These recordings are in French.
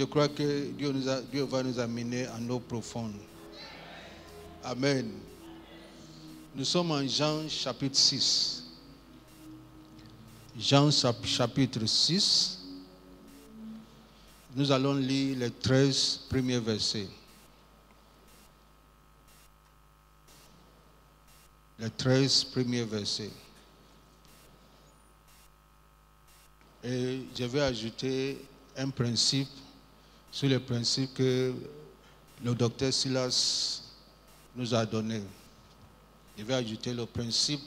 Je crois que Dieu va nous amener en eau profonde. Amen. Nous sommes en Jean chapitre 6. Jean chapitre 6. Nous allons lire les 13 premiers versets. Les 13 premiers versets. Et je vais ajouter un principe sur le principe que le docteur Silas nous a donné. Je vais ajouter le principe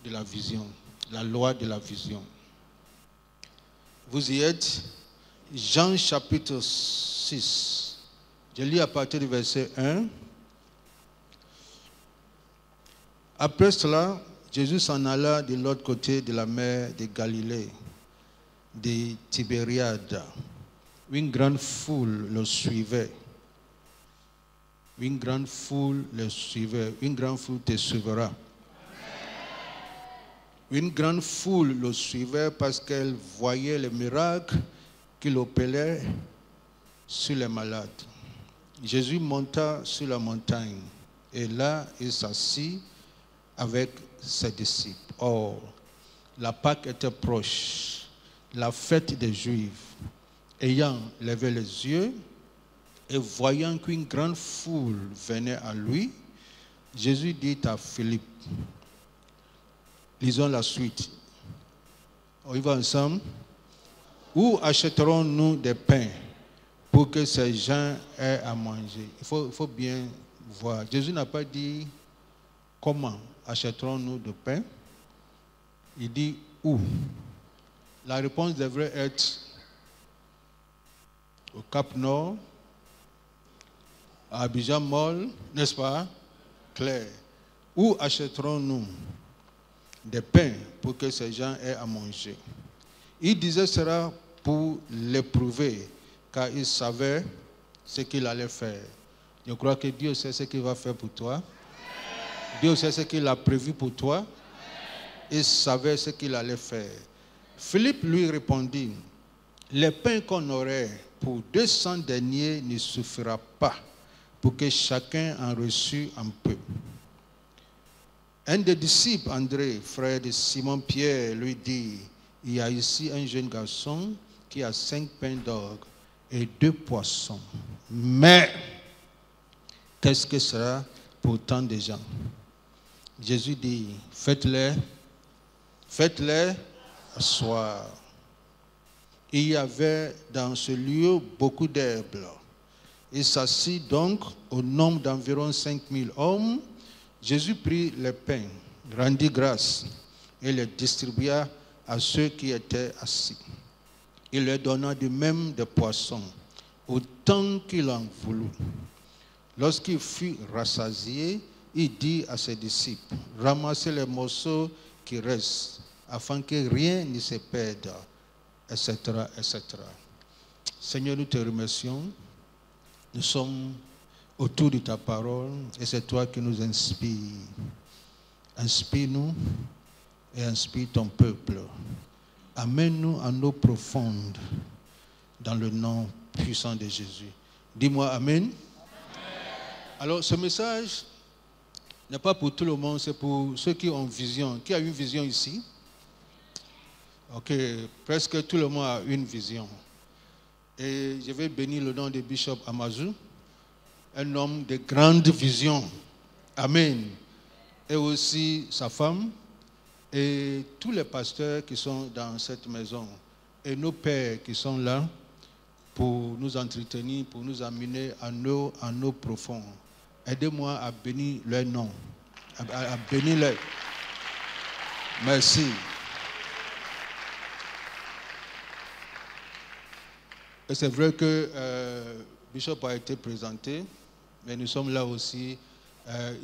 de la vision, la loi de la vision. Vous y êtes? Jean chapitre 6. Je lis à partir du verset 1. Après cela, Jésus s'en alla de l'autre côté de la mer de Galilée, de Tibériade. Une grande foule le suivait. Une grande foule le suivait. Une grande foule te suivra. Une grande foule le suivait parce qu'elle voyait les miracles qu'il opérait sur les malades. Jésus monta sur la montagne et là, il s'assit avec ses disciples. Or, la Pâque était proche, la fête des Juifs. Ayant levé les yeux et voyant qu'une grande foule venait à lui, Jésus dit à Philippe, lisons la suite. On y va ensemble. Où achèterons-nous des pains pour que ces gens aient à manger? Il faut bien voir. Jésus n'a pas dit comment achèterons-nous de pain. Il dit où. La réponse devrait être au Cap Nord, à Abidjan Mall, n'est-ce pas? Claire. Où achèterons-nous des pains pour que ces gens aient à manger? Il disait cela pour l'éprouver, car il savait ce qu'il allait faire. Je crois que Dieu sait ce qu'il va faire pour toi. Dieu sait ce qu'il a prévu pour toi. Il savait ce qu'il allait faire. Philippe lui répondit, les pains qu'on aurait pour 200 deniers ne suffira pas pour que chacun en reçût un peu. Un des disciples, André, frère de Simon-Pierre, lui dit, il y a ici un jeune garçon qui a 5 pains d'orgue et 2 poissons. Mais, qu'est-ce que sera pour tant de gens? Jésus dit, faites-les asseoir. Il y avait dans ce lieu beaucoup d'herbes. Il s'assit donc au nombre d'environ 5000 hommes. Jésus prit les pains, rendit grâce et les distribua à ceux qui étaient assis. Il leur donna de même des poissons, autant qu'il en voulut. Lorsqu'il fut rassasié, il dit à ses disciples, ramassez les morceaux qui restent, afin que rien ne se perde, etc., etc. Seigneur, nous te remercions. Nous sommes autour de ta parole et c'est toi qui nous inspires. Inspire-nous et inspire ton peuple. Amène-nous en eau profonde dans le nom puissant de Jésus. Dis-moi Amen. Amen. Alors ce message n'est pas pour tout le monde, c'est pour ceux qui ont vision. Qui a une vision ici? Ok, presque tout le monde a une vision. Et je vais bénir le nom de Bishop Amazou, un homme de grande vision. Amen. Et aussi sa femme et tous les pasteurs qui sont dans cette maison et nos pères qui sont là pour nous entretenir, pour nous amener en eau profonde. Aidez-moi à bénir leur nom, à bénir leur. Merci. Et c'est vrai que Bishop a été présenté, mais nous sommes là aussi.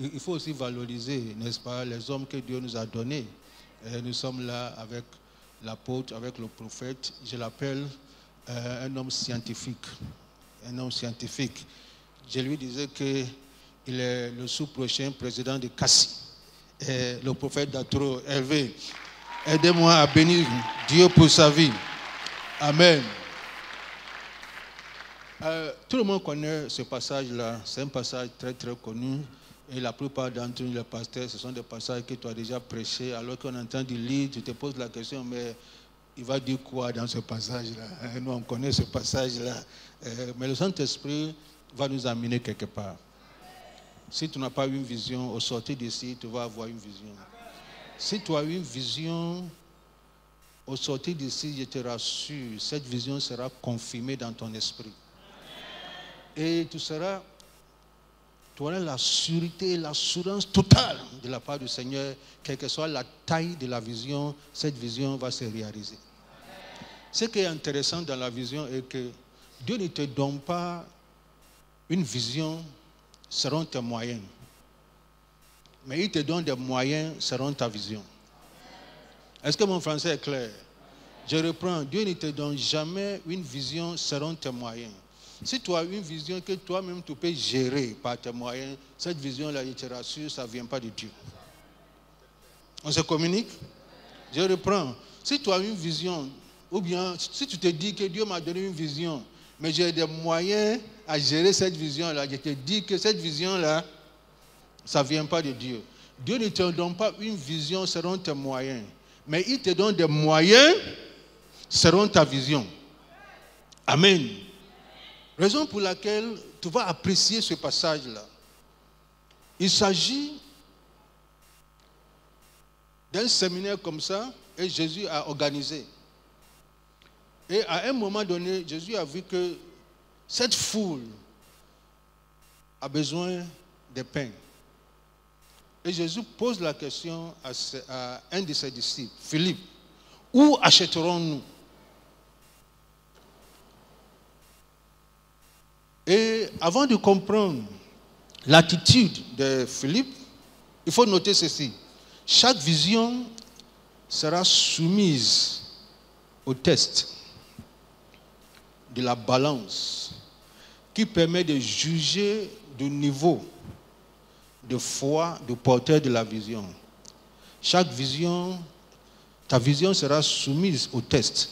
Il faut aussi valoriser, n'est-ce pas, les hommes que Dieu nous a donnés. Et nous sommes là avec l'apôtre, avec le prophète. Je l'appelle un homme scientifique. Un homme scientifique. Je lui disais qu'il est le sous-prochain président de Cassis. Et le prophète Datro, Hervé. Aidez-moi à bénir Dieu pour sa vie. Amen. Tout le monde connaît ce passage-là. C'est un passage très très connu. Et la plupart d'entre nous, les pasteurs, ce sont des passages que tu as déjà prêchés. Alors qu'on entend du lire, tu te poses la question, mais il va dire quoi dans ce passage-là? Nous, on connaît ce passage-là. Mais le Saint-Esprit va nous amener quelque part. Si tu n'as pas une vision, au sortir d'ici, tu vas avoir une vision. Si tu as une vision, au sortir d'ici, je te rassure, cette vision sera confirmée dans ton esprit. Et tu auras la sûreté et l'assurance totale de la part du Seigneur, quelle que soit la taille de la vision, cette vision va se réaliser. Ce qui est intéressant dans la vision est que Dieu ne te donne pas une vision selon tes moyens, mais il te donne des moyens selon ta vision. Est-ce que mon français est clair? Je reprends, Dieu ne te donne jamais une vision selon tes moyens. Si tu as une vision que toi-même tu peux gérer par tes moyens, cette vision-là, je te rassure, ça ne vient pas de Dieu. On se communique? Je reprends. Si tu as une vision, ou bien si tu te dis que Dieu m'a donné une vision, mais j'ai des moyens à gérer cette vision-là, je te dis que cette vision-là, ça ne vient pas de Dieu. Dieu ne te donne pas une vision selon tes moyens, mais il te donne des moyens selon ta vision. Amen. Raison pour laquelle tu vas apprécier ce passage-là. Il s'agit d'un séminaire comme ça, et Jésus a organisé. Et à un moment donné, Jésus a vu que cette foule a besoin de pain. Et Jésus pose la question à un de ses disciples, Philippe, où achèterons-nous? Et avant de comprendre l'attitude de Philippe, il faut noter ceci. Chaque vision sera soumise au test de la balance qui permet de juger du niveau de foi du porteur de la vision. Chaque vision, ta vision sera soumise au test.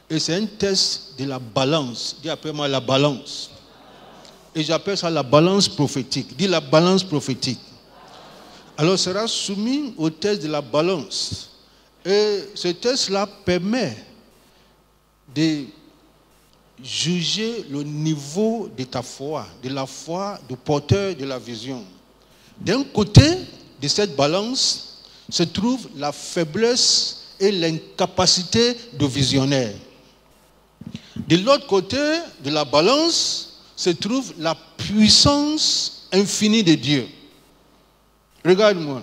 Et c'est un test de la balance. Dis après moi la balance. Et j'appelle ça la balance prophétique. Dis la balance prophétique. Alors, sera soumis au test de la balance. Et ce test-là permet de juger le niveau de ta foi, de la foi du porteur de la vision. D'un côté de cette balance se trouve la faiblesse et l'incapacité du visionnaire. De l'autre côté de la balance se trouve la puissance infinie de Dieu. Regarde-moi.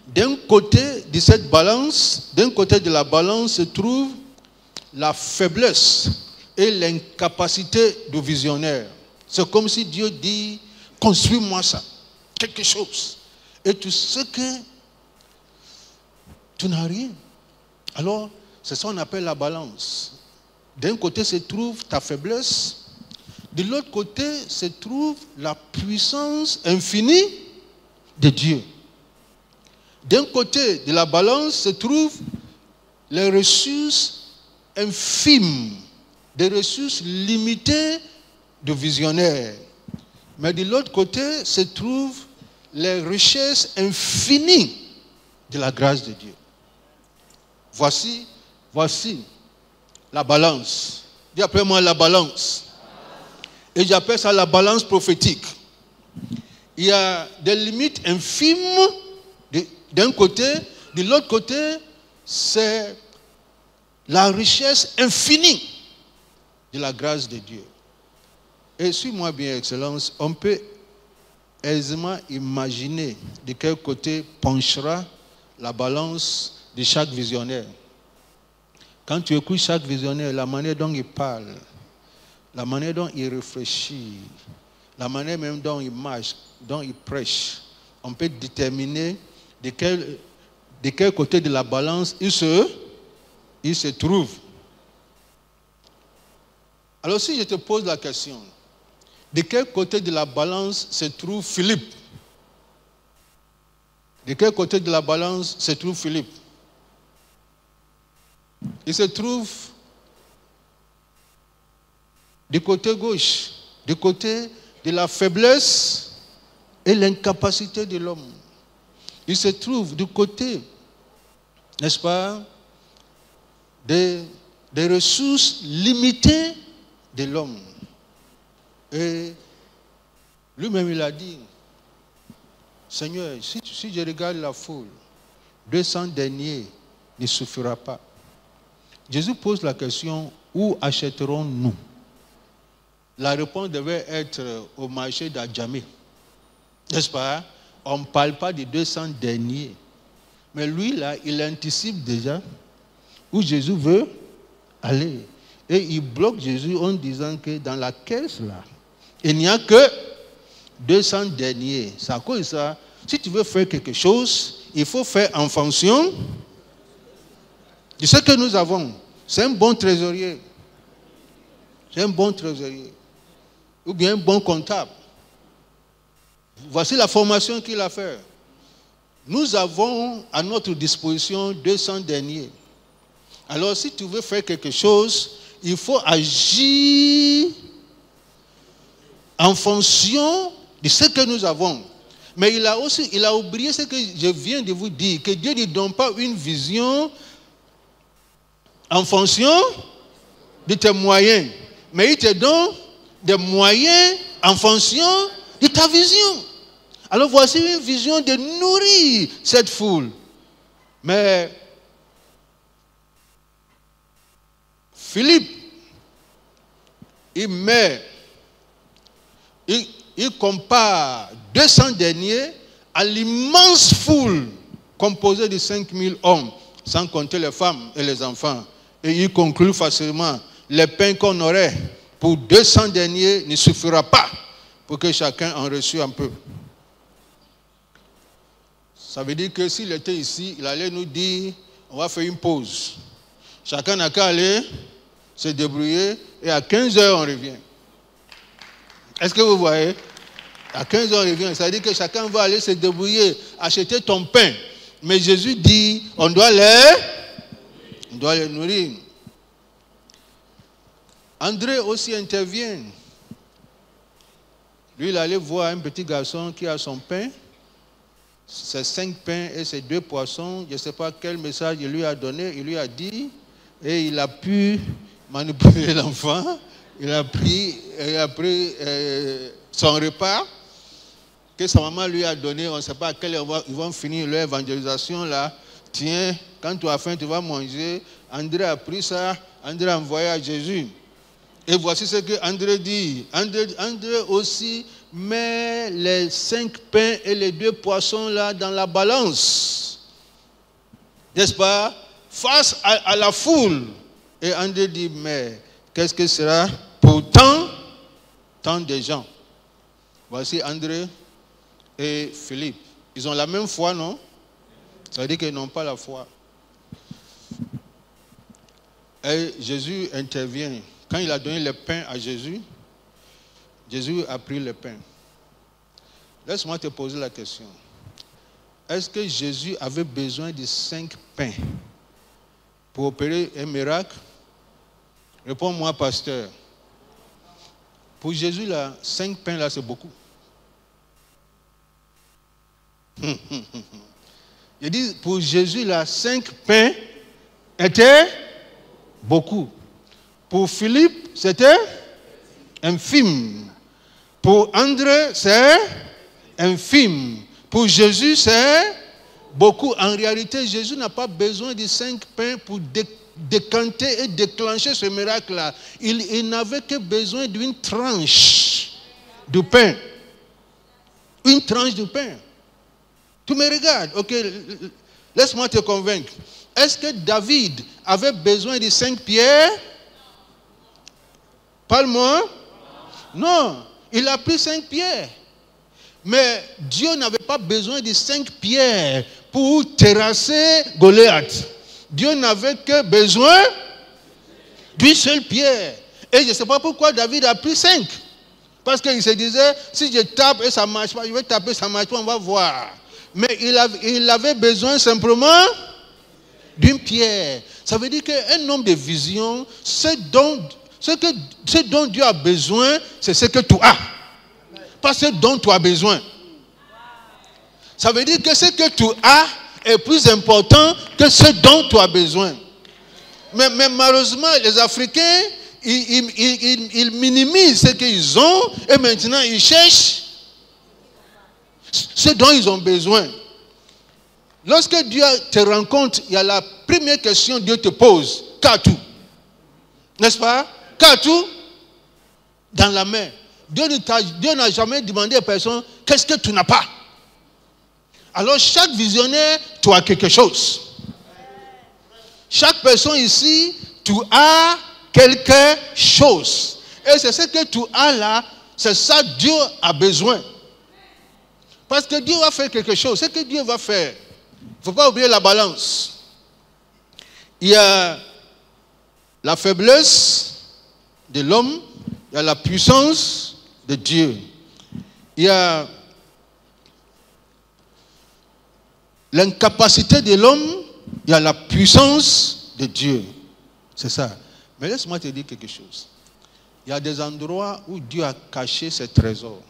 D'un côté de cette balance, d'un côté de la balance se trouve la faiblesse et l'incapacité du visionnaire. C'est comme si Dieu dit, construis-moi ça, quelque chose. Et tu sais que tu n'as rien. Alors, c'est ça qu'on appelle la balance. D'un côté se trouve ta faiblesse, de l'autre côté se trouve la puissance infinie de Dieu. D'un côté de la balance se trouvent les ressources infimes, des ressources limitées de visionnaires. Mais de l'autre côté se trouvent les richesses infinies de la grâce de Dieu. Voici la balance. Dis après moi la balance. Et j'appelle ça la balance prophétique. Il y a des limites infimes d'un côté, de l'autre côté, c'est la richesse infinie de la grâce de Dieu. Et suis-moi bien, Excellence, on peut aisément imaginer de quel côté penchera la balance de chaque visionnaire. Quand tu écoutes chaque visionnaire, la manière dont il parle, la manière dont il réfléchit, la manière même dont il marche, dont il prêche, on peut déterminer de quel côté de la balance il se trouve. Alors si je te pose la question, de quel côté de la balance se trouve Philippe? De quel côté de la balance se trouve Philippe? Il se trouve du côté gauche, du côté de la faiblesse et l'incapacité de l'homme. Il se trouve du côté, n'est-ce pas, des ressources limitées de l'homme. Et lui-même, il a dit, Seigneur, si je regarde la foule, 200 deniers ne suffira pas. Jésus pose la question, où achèterons-nous? La réponse devait être au marché d'Adjamé. N'est-ce pas? On ne parle pas de 200 deniers. Mais lui, là, il anticipe déjà où Jésus veut aller. Et il bloque Jésus en disant que dans la caisse, là, il n'y a que 200 deniers. C'est à cause de ça. Si tu veux faire quelque chose, il faut faire en fonction de ce que nous avons. C'est un bon trésorier. C'est un bon trésorier. Ou bien un bon comptable. Voici la formation qu'il a faite. Nous avons à notre disposition 200 deniers. Alors si tu veux faire quelque chose, il faut agir en fonction de ce que nous avons. Mais il a oublié ce que je viens de vous dire, que Dieu ne donne pas une vision en fonction de tes moyens, mais il te donne des moyens en fonction de ta vision. Alors voici une vision de nourrir cette foule. Mais Philippe, il compare 200 deniers à l'immense foule composée de 5000 hommes, sans compter les femmes et les enfants. Et il conclut facilement, les pains qu'on aurait pour 200 deniers ne suffira pas pour que chacun en reçût un peu. Ça veut dire que s'il était ici, il allait nous dire, on va faire une pause. Chacun n'a qu'à aller se débrouiller et à 15 heures on revient. Est-ce que vous voyez? À 15 heures on revient. Ça veut dire que chacun va aller se débrouiller, acheter ton pain. Mais Jésus dit, on doit les nourrir. André aussi intervient. Lui, il allait voir un petit garçon qui a son pain, ses 5 pains et ses 2 poissons. Je ne sais pas quel message il lui a donné. Il lui a dit, et il a pu manipuler l'enfant. Il a pris son repas que sa maman lui a donné. On ne sait pas à quelle heure ils vont finir leur évangélisation là. Tiens, quand tu as faim, tu vas manger. André a pris ça. André a envoyé à Jésus. Et voici ce que André dit. André aussi met les 5 pains et les 2 poissons là dans la balance. N'est-ce pas? Face à la foule. Et André dit, mais qu'est-ce que sera pour tant de gens? Voici André et Philippe. Ils ont la même foi, non? Ça veut dire qu'ils n'ont pas la foi. Et Jésus intervient. Quand il a donné le pain à Jésus, Jésus a pris le pain. Laisse-moi te poser la question. Est-ce que Jésus avait besoin de 5 pains pour opérer un miracle? Réponds-moi, pasteur. Pour Jésus, là, 5 pains, là, c'est beaucoup. Je dis, pour Jésus, là, 5 pains étaient beaucoup. Pour Philippe, c'était infime. Pour André, c'est infime. Pour Jésus, c'est beaucoup. En réalité, Jésus n'a pas besoin de 5 pains pour décanter et déclencher ce miracle-là. Il n'avait que besoin d'une tranche de pain. Une tranche de pain. Tu me regardes, ok, laisse-moi te convaincre. Est-ce que David avait besoin de 5 pierres? Parle-moi. Non, il a pris 5 pierres. Mais Dieu n'avait pas besoin de 5 pierres pour terrasser Goliath. Dieu n'avait que besoin d'une seule pierre. Et je ne sais pas pourquoi David a pris 5. Parce qu'il se disait, si je tape et ça ne marche pas, je vais taper, ça ne marche pas, on va voir. Mais il avait besoin simplement d'une pierre. Ça veut dire qu'un homme de vision, ce Ce dont Dieu a besoin, c'est ce que tu as. Pas ce dont tu as besoin. Ça veut dire que ce que tu as est plus important que ce dont tu as besoin. Mais malheureusement, les Africains, ils minimisent ce qu'ils ont et maintenant ils cherchent ce dont ils ont besoin. Lorsque Dieu te rencontre, il y a la première question que Dieu te pose. Qu'as-tu? N'est-ce pas? Qu'as-tu? Dans la main. Dieu n'a jamais demandé à personne qu'est-ce que tu n'as pas. Alors chaque visionnaire, tu as quelque chose. Chaque personne ici, tu as quelque chose. Et c'est ce que tu as là, c'est ça que Dieu a besoin. Parce que Dieu va faire quelque chose. C'est ce que Dieu va faire. Il ne faut pas oublier la balance. Il y a la faiblesse de l'homme, il y a la puissance de Dieu. Il y a l'incapacité de l'homme, il y a la puissance de Dieu. C'est ça. Mais laisse-moi te dire quelque chose. Il y a des endroits où Dieu a caché ses trésors.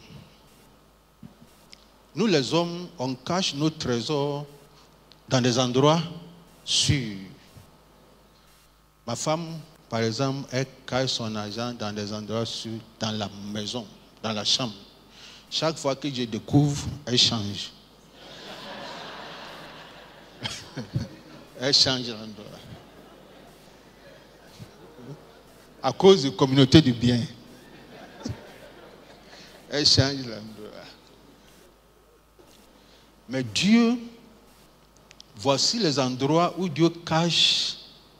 Nous les hommes, on cache nos trésors dans des endroits sûrs. Ma femme, par exemple, elle cache son argent dans des endroits sûrs, dans la maison, dans la chambre. Chaque fois que je découvre, elle change. Elle change l'endroit. À cause de la communauté du bien. Elle change l'endroit. Mais Dieu, voici les endroits où Dieu cache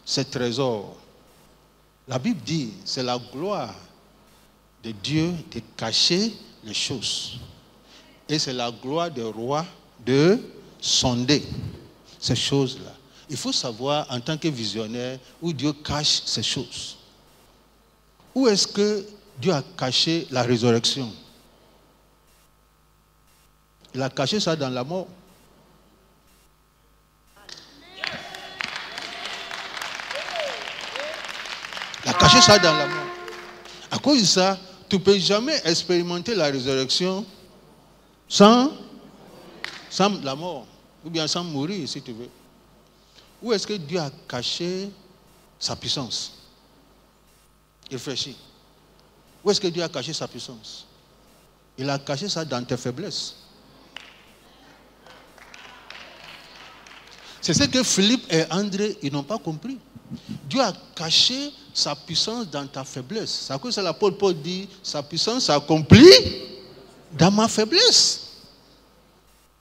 ses trésors. La Bible dit, c'est la gloire de Dieu de cacher les choses. Et c'est la gloire des rois de sonder ces choses-là. Il faut savoir, en tant que visionnaire, où Dieu cache ces choses. Où est-ce que Dieu a caché la résurrection? Il a caché ça dans la mort. Il a caché ça dans la mort. À cause de ça, tu ne peux jamais expérimenter la résurrection sans la mort. Ou bien sans mourir, si tu veux. Où est-ce que Dieu a caché sa puissance? Réfléchis. Où est-ce que Dieu a caché sa puissance? Il a caché ça dans tes faiblesses. C'est ce que Philippe et André, ils n'ont pas compris. Dieu a caché sa puissance dans ta faiblesse. C'est à cause de ça l'apôtre Paul dit, sa puissance s'accomplit dans ma faiblesse.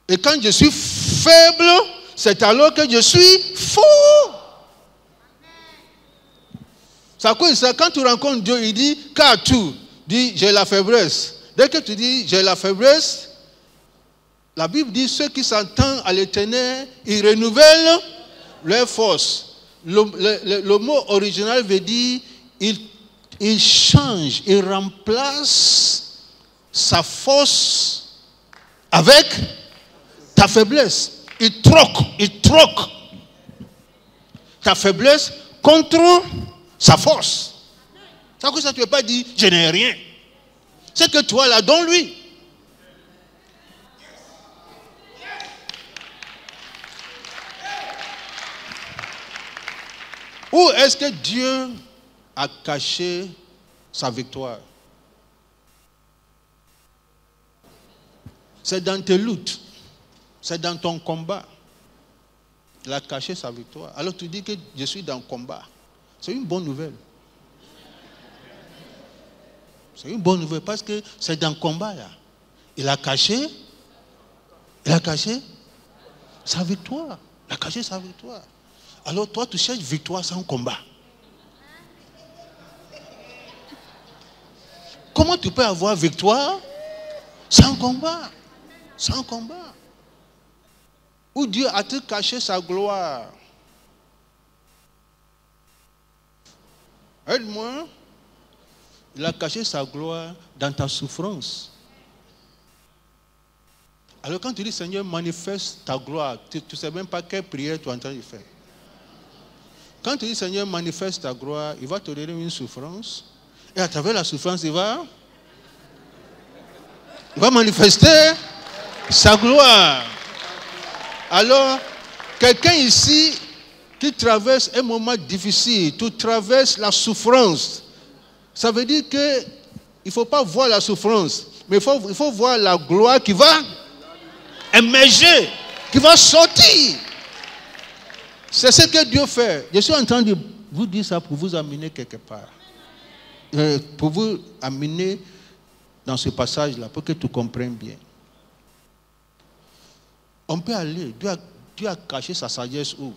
Et quand je suis faible, c'est alors que je suis fort. C'est à cause de ça, quand tu rencontres Dieu, il dit, qu'as-tu? Dis, j'ai la faiblesse. Dès que tu dis, j'ai la faiblesse, la Bible dit, ceux qui s'attendent à l'Éternel, ils renouvellent leur force. Le mot original veut dire, il change, il remplace sa force avec ta faiblesse. Il troque ta faiblesse contre sa force. C'est que ça, tu ne peux pas dire, je n'ai rien. C'est que toi, là, donne-lui. Où est-ce que Dieu a caché sa victoire? C'est dans tes luttes. C'est dans ton combat. Il a caché sa victoire. Alors tu dis que je suis dans le combat. C'est une bonne nouvelle. C'est une bonne nouvelle parce que c'est dans le combat là. Il a caché sa victoire. Il a caché sa victoire. Alors toi, tu cherches victoire sans combat. Comment tu peux avoir victoire sans combat? Sans combat. Où Dieu a-t-il caché sa gloire? Aide-moi. Il a caché sa gloire dans ta souffrance. Alors quand tu dis Seigneur, manifeste ta gloire, tu ne sais même pas quelle prière tu es en train de faire. Quand tu dis Seigneur, manifeste ta gloire, il va te donner une souffrance, Et à travers la souffrance, il va manifester sa gloire. Alors, quelqu'un ici qui traverse un moment difficile, qui traverse la souffrance, ça veut dire qu'il ne faut pas voir la souffrance, mais il faut voir la gloire qui va émerger, qui va sortir. C'est ce que Dieu fait. Je suis en train de vous dire ça pour vous amener quelque part. Pour vous amener dans ce passage-là, pour que tu comprennes bien. On peut aller. Dieu a caché sa sagesse où?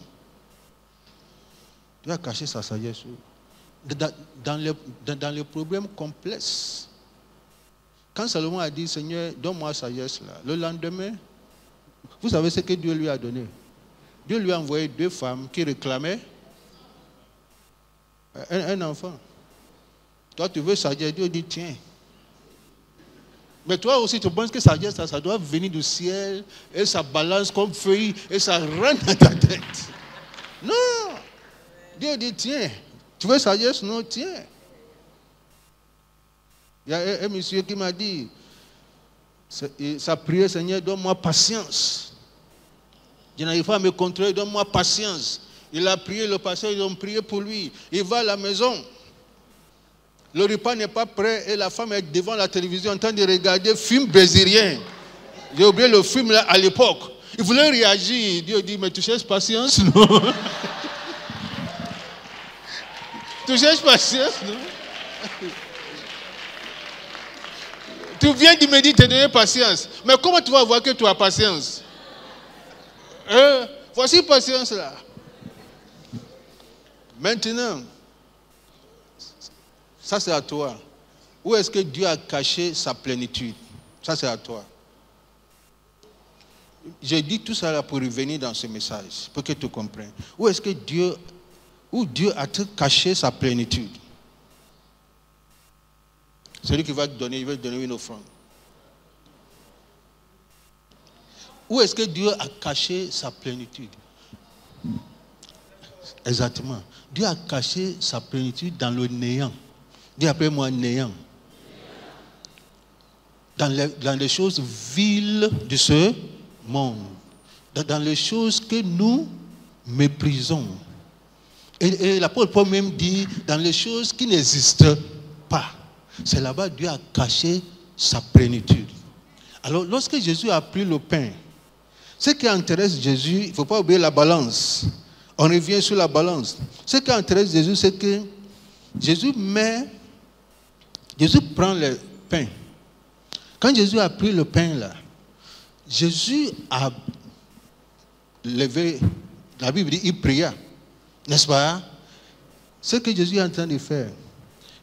Dieu a caché sa sagesse où? Dans les problèmes complexes. Quand Salomon a dit, Seigneur, donne-moi la sagesse là, le lendemain, vous savez ce que Dieu lui a donné? Dieu lui a envoyé 2 femmes qui réclamaient un enfant. Toi, tu veux sagesse, Dieu dit, tiens. Mais toi aussi, tu penses que sagesse, ça doit venir du ciel, et ça balance comme feuille, et ça rentre dans ta tête. Non! Dieu dit, tiens. Tu veux sagesse? Non, tiens. Il y a un monsieur qui m'a dit, sa prière, Seigneur, donne-moi patience. Je n'arrive pas à me contrôler, donne-moi patience. Il a prié, le pasteur, ils ont prié pour lui. Il va à la maison. Le repas n'est pas prêt et la femme est devant la télévision en train de regarder film brésilien. J'ai oublié le film là à l'époque. Il voulait réagir. Dieu dit, mais tu cherches patience, non? Tu cherches patience, non? Tu viens de me dire de te donner patience. Mais comment tu vas voir que tu as patience? Voici patience là. Maintenant, ça c'est à toi. Où est-ce que Dieu a caché sa plénitude? Ça c'est à toi. J'ai dit tout ça là pour revenir dans ce message, pour que tu comprennes. Où est-ce que Dieu a caché sa plénitude? Celui qui va te donner, il va te donner une offrande. Où est-ce que Dieu a caché sa plénitude? Exactement. Dieu a caché sa plénitude dans le néant. Dis après moi néant. Dans les choses viles de ce monde. Dans les choses que nous méprisons. Et l'apôtre Paul même dit dans les choses qui n'existent pas. C'est là-bas que Dieu a caché sa plénitude. Alors lorsque Jésus a pris le pain, ce qui intéresse Jésus, il ne faut pas oublier la balance. On revient sur la balance. Ce qui intéresse Jésus, c'est que Jésus prend le pain. Quand Jésus a pris le pain là, Jésus a levé, la Bible dit, il pria. N'est-ce pas? Ce que Jésus est en train de faire,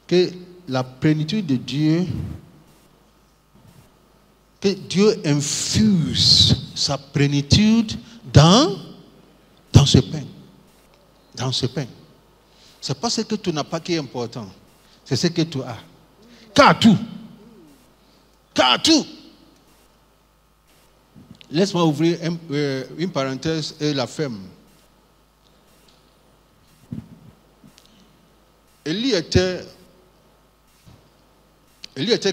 que la plénitude de Dieu, que Dieu infuse sa plénitude dans ce pain. Dans ce pain. Ce n'est pas ce que tu n'as pas qui est important. C'est ce que tu as. Car tout. Car tout. Laisse-moi ouvrir une parenthèse et la ferme. Élie était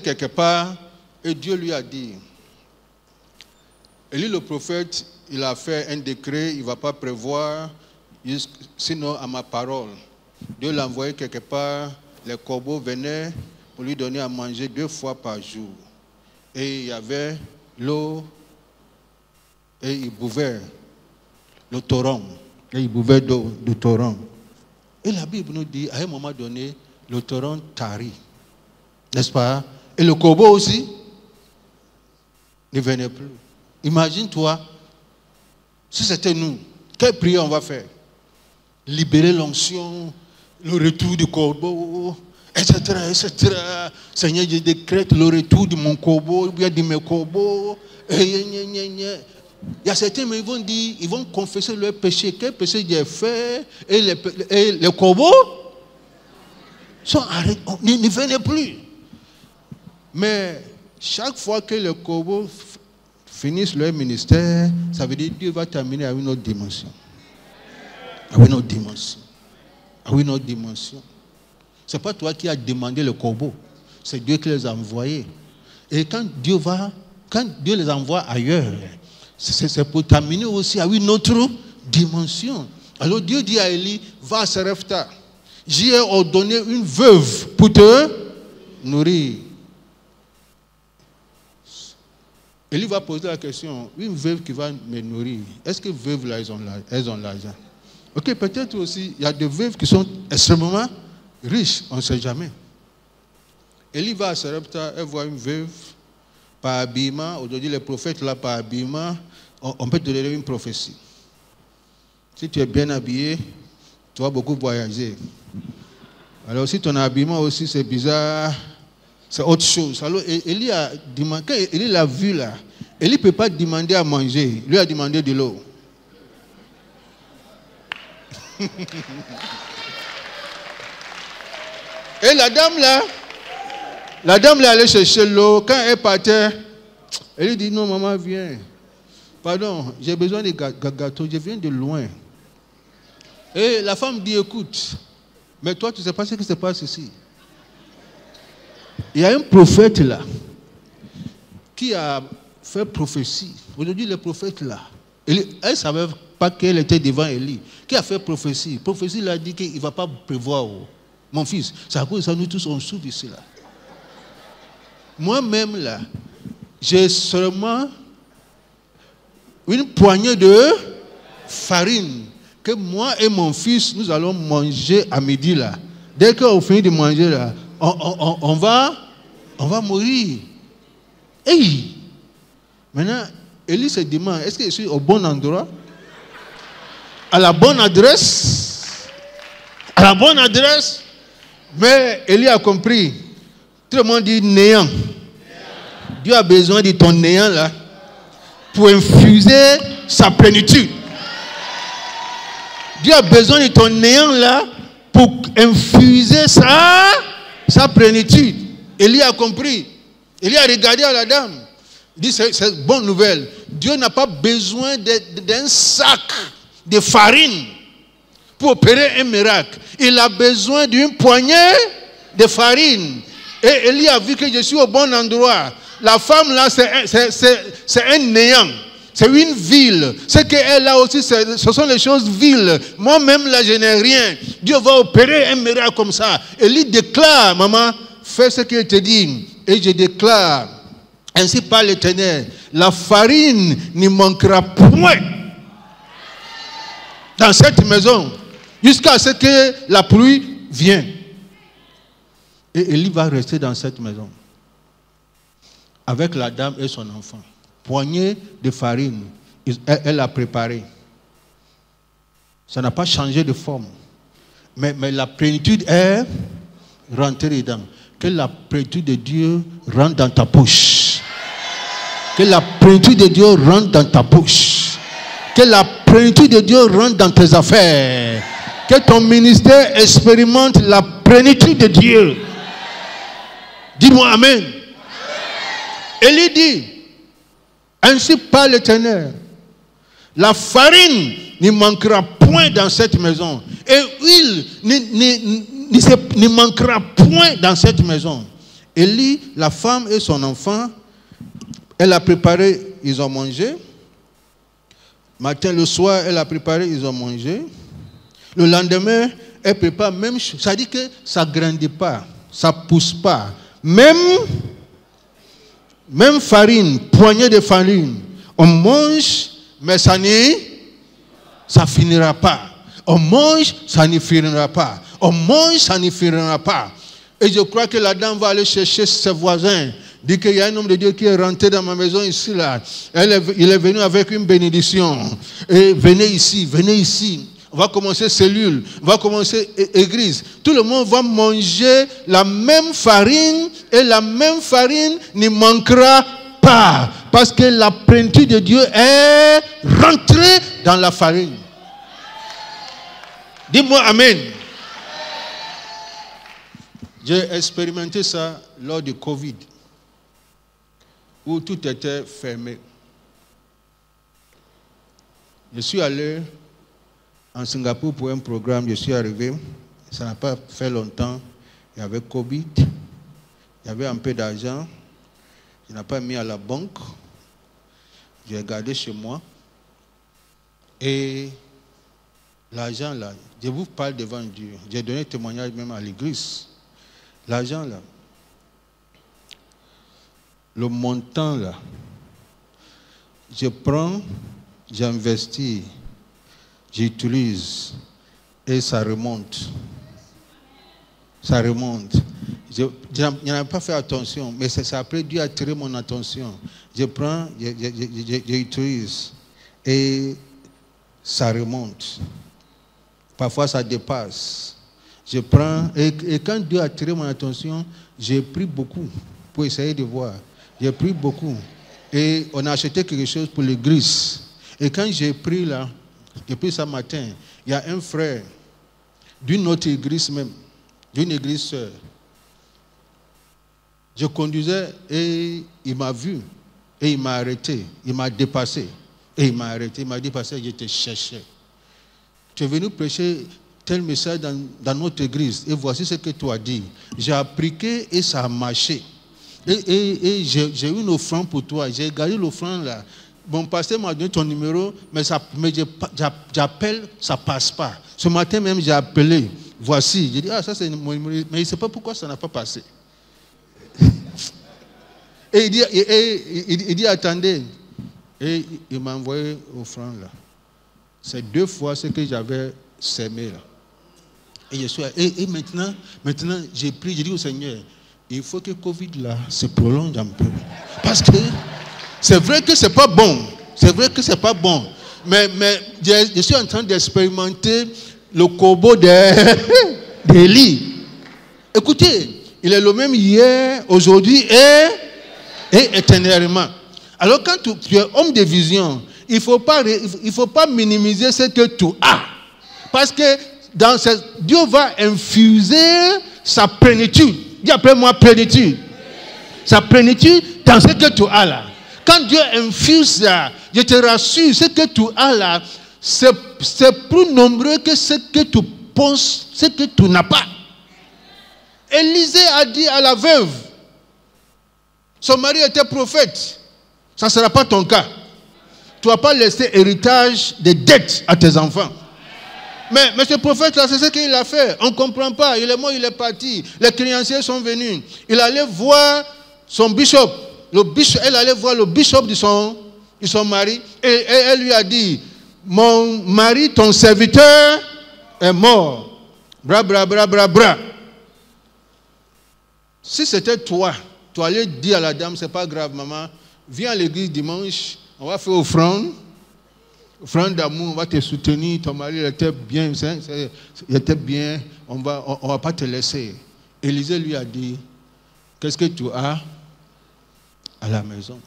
quelque part et Dieu lui a dit, Élie le prophète, il a fait un décret, il ne va pas prévoir, sinon à ma parole. Dieu l'a envoyé quelque part, les corbeaux venaient pour lui donner à manger 2 fois par jour. Et il y avait l'eau et il buvait le torrent. Et il buvait d'eau du torrent. Et la Bible nous dit, à un moment donné, le torrent tarit. N'est-ce pas? Et le corbeau aussi ne venait plus. Imagine-toi, si c'était nous, quelle prière on va faire? Libérer l'onction, le retour du corbeau, etc., etc. Seigneur, je décrète le retour de mon corbeau, ou bien de mes corbeaux. Il y a certains, mais ils vont confesser leur péché. Quel péché j'ai fait? Et les corbeaux sont arrêtés, ne venaient plus. Mais chaque fois que les corbeaux finissent leur ministère, ça veut dire que Dieu va t'amener à une autre dimension. À une autre dimension. À une autre dimension. Ce n'est pas toi qui as demandé le corbeau. C'est Dieu qui les a envoyés. Et quand Dieu les envoie ailleurs, c'est pour t'amener aussi à une autre dimension. Alors Dieu dit à Élie, va à Sarepta. J'y ai ordonné une veuve pour te nourrir. Élie va poser la question, une veuve qui va me nourrir, est-ce que veuves là, elles ont l'argent? Ok, peut-être aussi, il y a des veuves qui sont extrêmement riches, on ne sait jamais. Élie va à Sarepta, elle voit une veuve par habillement. Aujourd'hui, les prophètes là, par habillement, on peut te donner une prophétie. Si tu es bien habillé, tu vas beaucoup voyager. Alors si ton habillement aussi c'est bizarre, c'est autre chose. Alors Élie a demandé, quand Élie l'a vu là, Élie ne peut pas demander à manger, lui a demandé de l'eau. Et la dame là allait chercher l'eau. Quand elle partait, elle lui dit, non maman viens. Pardon, j'ai besoin de gâteaux, je viens de loin. Et la femme dit, écoute, mais toi tu ne sais pas ce qui se passe ici. Il y a un prophète là, qui a fait prophétie. Aujourd'hui les prophètes là, elle ne savait pas qu'elle était devant Élie. Qui a fait prophétie? Prophétie l'a dit qu'il ne va pas prévoir. Mon fils, c'est à cause de ça, nous tous on souffre ici là. Moi-même là, j'ai seulement une poignée de farine que moi et mon fils, nous allons manger à midi là. Dès qu'on finit de manger là, on va mourir. Hey! Maintenant, Élie se demande, est-ce que je suis au bon endroit? À la bonne adresse? À la bonne adresse? Mais Élie a compris. Tout le monde dit néant. Dieu a besoin de ton néant là pour infuser sa plénitude. Dieu a besoin de ton néant là pour infuser sa plénitude. Élie a compris. Élie a regardé à la dame. Il dit, c'est une bonne nouvelle. Dieu n'a pas besoin d'un sac de farine pour opérer un miracle. Il a besoin d'une poignée de farine. Et Élie a vu que je suis au bon endroit. La femme là, c'est un néant. C'est une ville. Ce qu'elle a aussi, ce sont les choses viles. Moi-même là, je n'ai rien. Dieu va opérer un miracle comme ça. Élie déclare, maman, fais ce qu'il te dit. Et je déclare, ainsi parle l'Éternel, la farine ne manquera point dans cette maison jusqu'à ce que la pluie vienne. Et Élie va rester dans cette maison avec la dame et son enfant. Poignée de farine, elle a préparé. Ça n'a pas changé de forme. Mais la plénitude est rentrée dedans. Que la plénitude de Dieu rentre dans ta bouche. Que la plénitude de Dieu rentre dans ta bouche. Que la plénitude de Dieu rentre dans tes affaires. Que ton ministère expérimente la plénitude de Dieu. Dis-moi Amen. Élie dit, ainsi parle l'Éternel, la farine ne manquera point dans cette maison et l'huile ne manquera point dans cette maison. Élie, la femme et son enfant, elle a préparé, ils ont mangé. Matin, le soir, elle a préparé, ils ont mangé. Le lendemain, elle prépare même chose. Ça dit que ça ne grandit pas, ça ne pousse pas. Même farine, poignée de farine, on mange, mais ça finira pas. On mange, ça ne finira pas. On mange, ça ne finira pas. Et je crois que la dame va aller chercher ses voisins. Dit qu'il y a un homme de Dieu qui est rentré dans ma maison ici, là. Il est venu avec une bénédiction. Et venez ici. On va commencer cellule, on va commencer église. Tout le monde va manger la même farine et la même farine ne manquera pas. Parce que la plénitude de Dieu est rentrée dans la farine. Dis-moi Amen. J'ai expérimenté ça lors du Covid, où tout était fermé. Je suis allé en Singapour pour un programme, je suis arrivé, ça n'a pas fait longtemps, il y avait Covid, il y avait un peu d'argent, je n'ai pas mis à la banque, j'ai gardé chez moi. Et l'argent là, je vous parle devant Dieu, j'ai donné témoignage même à l'église. L'argent là, le montant là, je prends, j'investis, j'utilise et ça remonte. Ça remonte. Je n'ai pas fait attention, mais ça après Dieu a attiré mon attention. Je prends, j'utilise et ça remonte. Parfois ça dépasse. Je prends, et quand Dieu a attiré mon attention, j'ai pris beaucoup pour essayer de voir. J'ai pris beaucoup. Et on a acheté quelque chose pour l'église. Et quand j'ai pris là, depuis ce matin, il y a un frère d'une autre église même, d'une église sœur. Je conduisais et il m'a vu. Et il m'a arrêté. Il m'a dépassé. Et il m'a arrêté. Il m'a dit, parce que je te cherchais. Tu es venu prêcher tel message dans notre église. Et voici ce que tu as dit. J'ai appliqué et ça a marché. Et j'ai eu une offrande pour toi. J'ai gardé l'offrande là. Mon pasteur m'a donné ton numéro, mais j'appelle, ça ne passe pas. Ce matin même, j'ai appelé. Voici. J'ai dit, ah, ça c'est mon numéro. Mais il ne sait pas pourquoi ça n'a pas passé. Et il dit, attendez. Et il m'a envoyé l'offrande là. C'est 2 fois ce que j'avais sémé là. Et maintenant j'ai prié, j'ai dit au Seigneur, il faut que Covid là se prolonge un peu. Parce que c'est vrai que c'est pas bon. C'est vrai que c'est pas bon. Mais je suis en train d'expérimenter le corbeau d'Élie. Écoutez, il est le même hier, aujourd'hui et éternellement. Alors quand tu es homme de vision, il ne faut pas minimiser ce que tu as. Parce que Dieu va infuser sa plénitude. Dis après moi plénitude. Sa plénitude dans ce que tu as là. Quand Dieu infuse ça, je te rassure, ce que tu as là, c'est plus nombreux que ce que tu penses, ce que tu n'as pas. Élisée a dit à la veuve, son mari était prophète. Ça ne sera pas ton cas. Tu ne vas pas laisser héritage de dettes à tes enfants. Mais ce prophète-là, c'est ce qu'il a fait. On ne comprend pas. Il est mort, il est parti. Les créanciers sont venus. Il allait voir son bishop. Elle allait voir le bishop de son mari. Et elle lui a dit, mon mari, ton serviteur, est mort. Bra, bra, bra, bra, bra. Si c'était toi, tu allais dire à la dame, c'est pas grave, maman. Viens à l'église dimanche, on va faire offrande d'amour, on va te soutenir, ton mari était bien, il était bien, on va pas te laisser. Élisée lui a dit, qu'est-ce que tu as à la maison?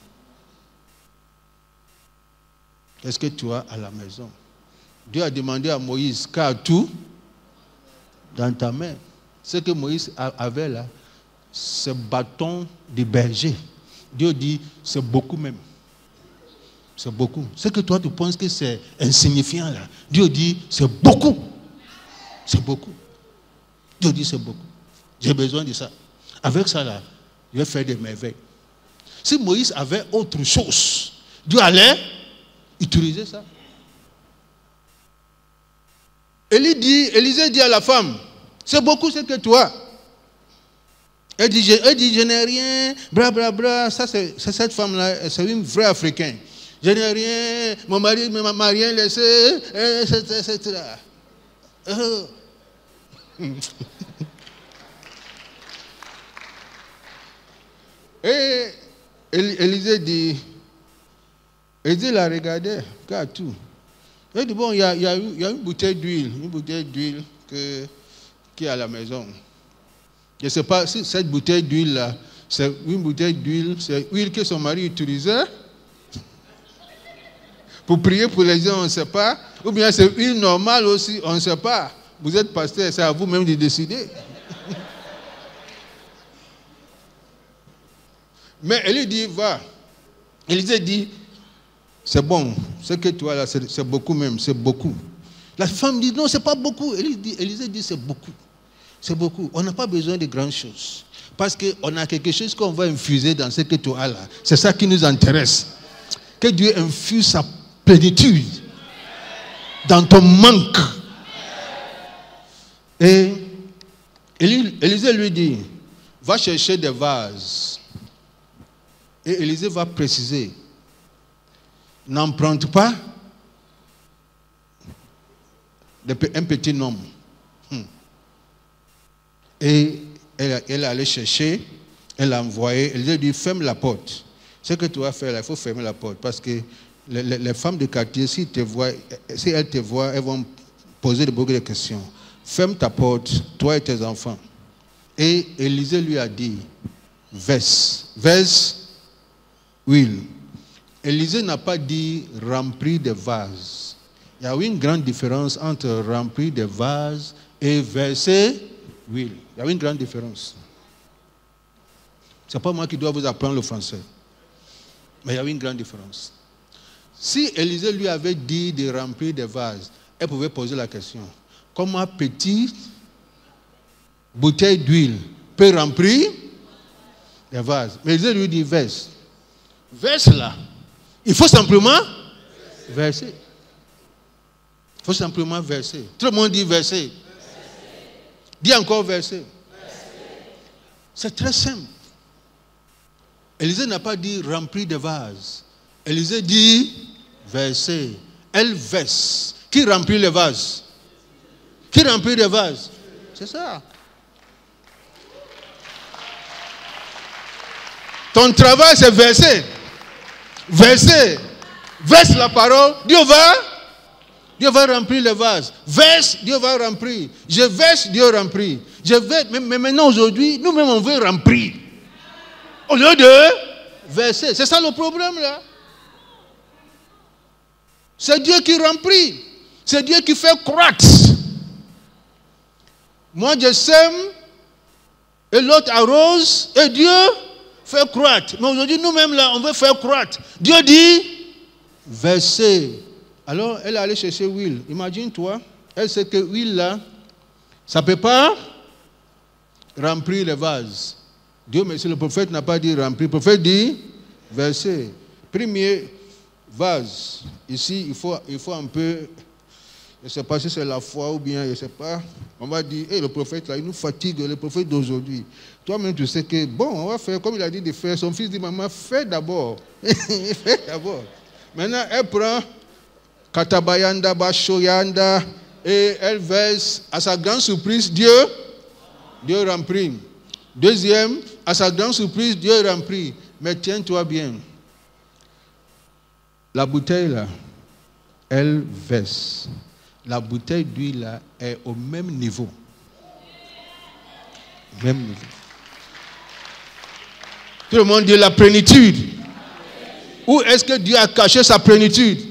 Qu'est-ce que tu as à la maison? Dieu a demandé à Moïse, qu'as-tu dans ta main? Ce que Moïse avait là, ce bâton de berger. Dieu dit, c'est beaucoup même. C'est beaucoup. Ce que toi tu penses que c'est insignifiant là, Dieu dit, c'est beaucoup. C'est beaucoup. Dieu dit, c'est beaucoup. J'ai besoin de ça. Avec ça là, je vais faire des merveilles. Si Moïse avait autre chose, Dieu allait utiliser ça. Élisée dit à la femme, c'est beaucoup ce que tu as. Elle dit, je n'ai rien, bra, bra, bra. Ça, c'est cette femme-là, c'est une vraie africaine. Je n'ai rien, mon mari ne m'a rien laissé, etc. Et Élisée dit, l'a regardé, car tout. Elle dit, bon, il y a une bouteille d'huile qui est à la maison. Je ne sais pas si cette bouteille d'huile-là, c'est une bouteille d'huile, c'est l'huile que son mari utilisait pour prier pour les gens, on ne sait pas. Ou bien c'est huile normale aussi, on ne sait pas. Vous êtes pasteur, c'est à vous-même de décider. Mais elle lui dit, va. Élisée dit, c'est bon, ce que tu as là, c'est beaucoup même, c'est beaucoup. La femme dit, non, c'est pas beaucoup. Élisée dit, c'est beaucoup. C'est beaucoup. On n'a pas besoin de grandes choses. Parce qu'on a quelque chose qu'on va infuser dans ce que tu as là. C'est ça qui nous intéresse. Que Dieu infuse sa plénitude dans ton manque. Et Élisée lui dit, va chercher des vases. Et Élisée va préciser, n'emprunte pas un petit nombre. Et elle allait chercher, elle a envoyé, elle lui a dit, ferme la porte. Ce que tu vas faire là, il faut fermer la porte. Parce que les femmes de quartier, si elles te voient, elles vont poser beaucoup de questions. Ferme ta porte, toi et tes enfants. Et Élisée lui a dit, verse huile. Élisée n'a pas dit remplir des vases. Il y a une grande différence entre remplir des vases et verser huile. Il y a une grande différence. Ce n'est pas moi qui dois vous apprendre le français. Mais il y a une grande différence. Si Élisée lui avait dit de remplir des vases, elle pouvait poser la question. Comment petite bouteille d'huile peut remplir des vases? Mais Élisée lui dit verse. Verse là. Il faut simplement verser. Il faut simplement verser. Tout le monde dit verser. Dis encore verser. C'est très simple. Élisée n'a pas dit remplir des vases. Élisée dit verser. Elle verse. Qui remplit les vases? Qui remplit les vases? C'est ça. Ton travail, c'est verser. Verser. Verse la parole. Dieu va remplir les vases. Verse, Dieu va remplir. Je verse, Dieu remplit. Je verse, mais maintenant, aujourd'hui, nous-mêmes, on veut remplir. Au lieu de verser. C'est ça le problème, là. C'est Dieu qui remplit. C'est Dieu qui fait croître. Moi, je sème, et l'autre arrose, et Dieu fait croître. Mais aujourd'hui, nous-mêmes, là, on veut faire croître. Dieu dit, verser. Alors, elle est allée chercher huile. Imagine-toi, elle sait que huile, là, ça ne peut pas remplir les vases. Dieu merci, le prophète n'a pas dit remplir. Le prophète dit verser. Premier vase. Ici, il faut un peu, je ne sais pas si c'est la foi ou bien, je ne sais pas. On va dire, hey, le prophète, là, il nous fatigue, le prophète d'aujourd'hui. Toi-même, tu sais que, bon, on va faire comme il a dit de faire. Son fils dit, maman, fais d'abord. Fais d'abord. Maintenant, elle prend Katabayanda, Bashoyanda, et elle verse. À sa grande surprise, Dieu remplit. Deuxième, à sa grande surprise, Dieu remplit. Mais tiens-toi bien. La bouteille là, elle verse. La bouteille d'huile là est au même niveau. Même niveau. Tout le monde dit la plénitude. Où est-ce que Dieu a caché sa plénitude?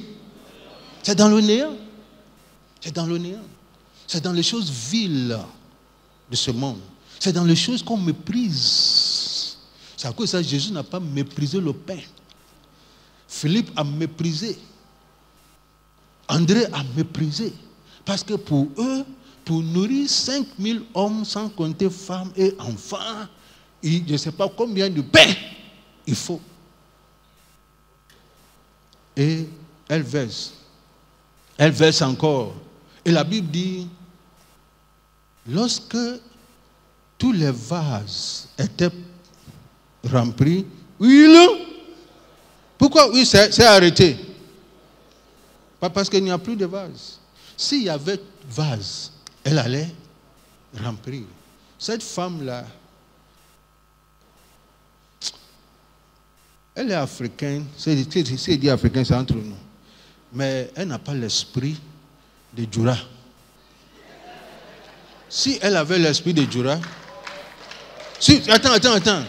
C'est dans le néant. C'est dans le néant. C'est dans les choses viles de ce monde. C'est dans les choses qu'on méprise. C'est à cause de ça que Jésus n'a pas méprisé le pain. Philippe a méprisé. André a méprisé. Parce que pour eux, pour nourrir 5000 hommes sans compter femmes et enfants, je ne sais pas combien de pain il faut. Et elle verse. Elle verse encore. Et la Bible dit, lorsque tous les vases étaient remplis, huile. Pourquoi huile s'est arrêté? Pas parce qu'il n'y a plus de vases. S'il y avait vase, elle allait remplir. Cette femme-là, elle est africaine. C'est dit africain, c'est entre nous. Mais elle n'a pas l'esprit de Djoura. Si elle avait l'esprit de Djoura, attends.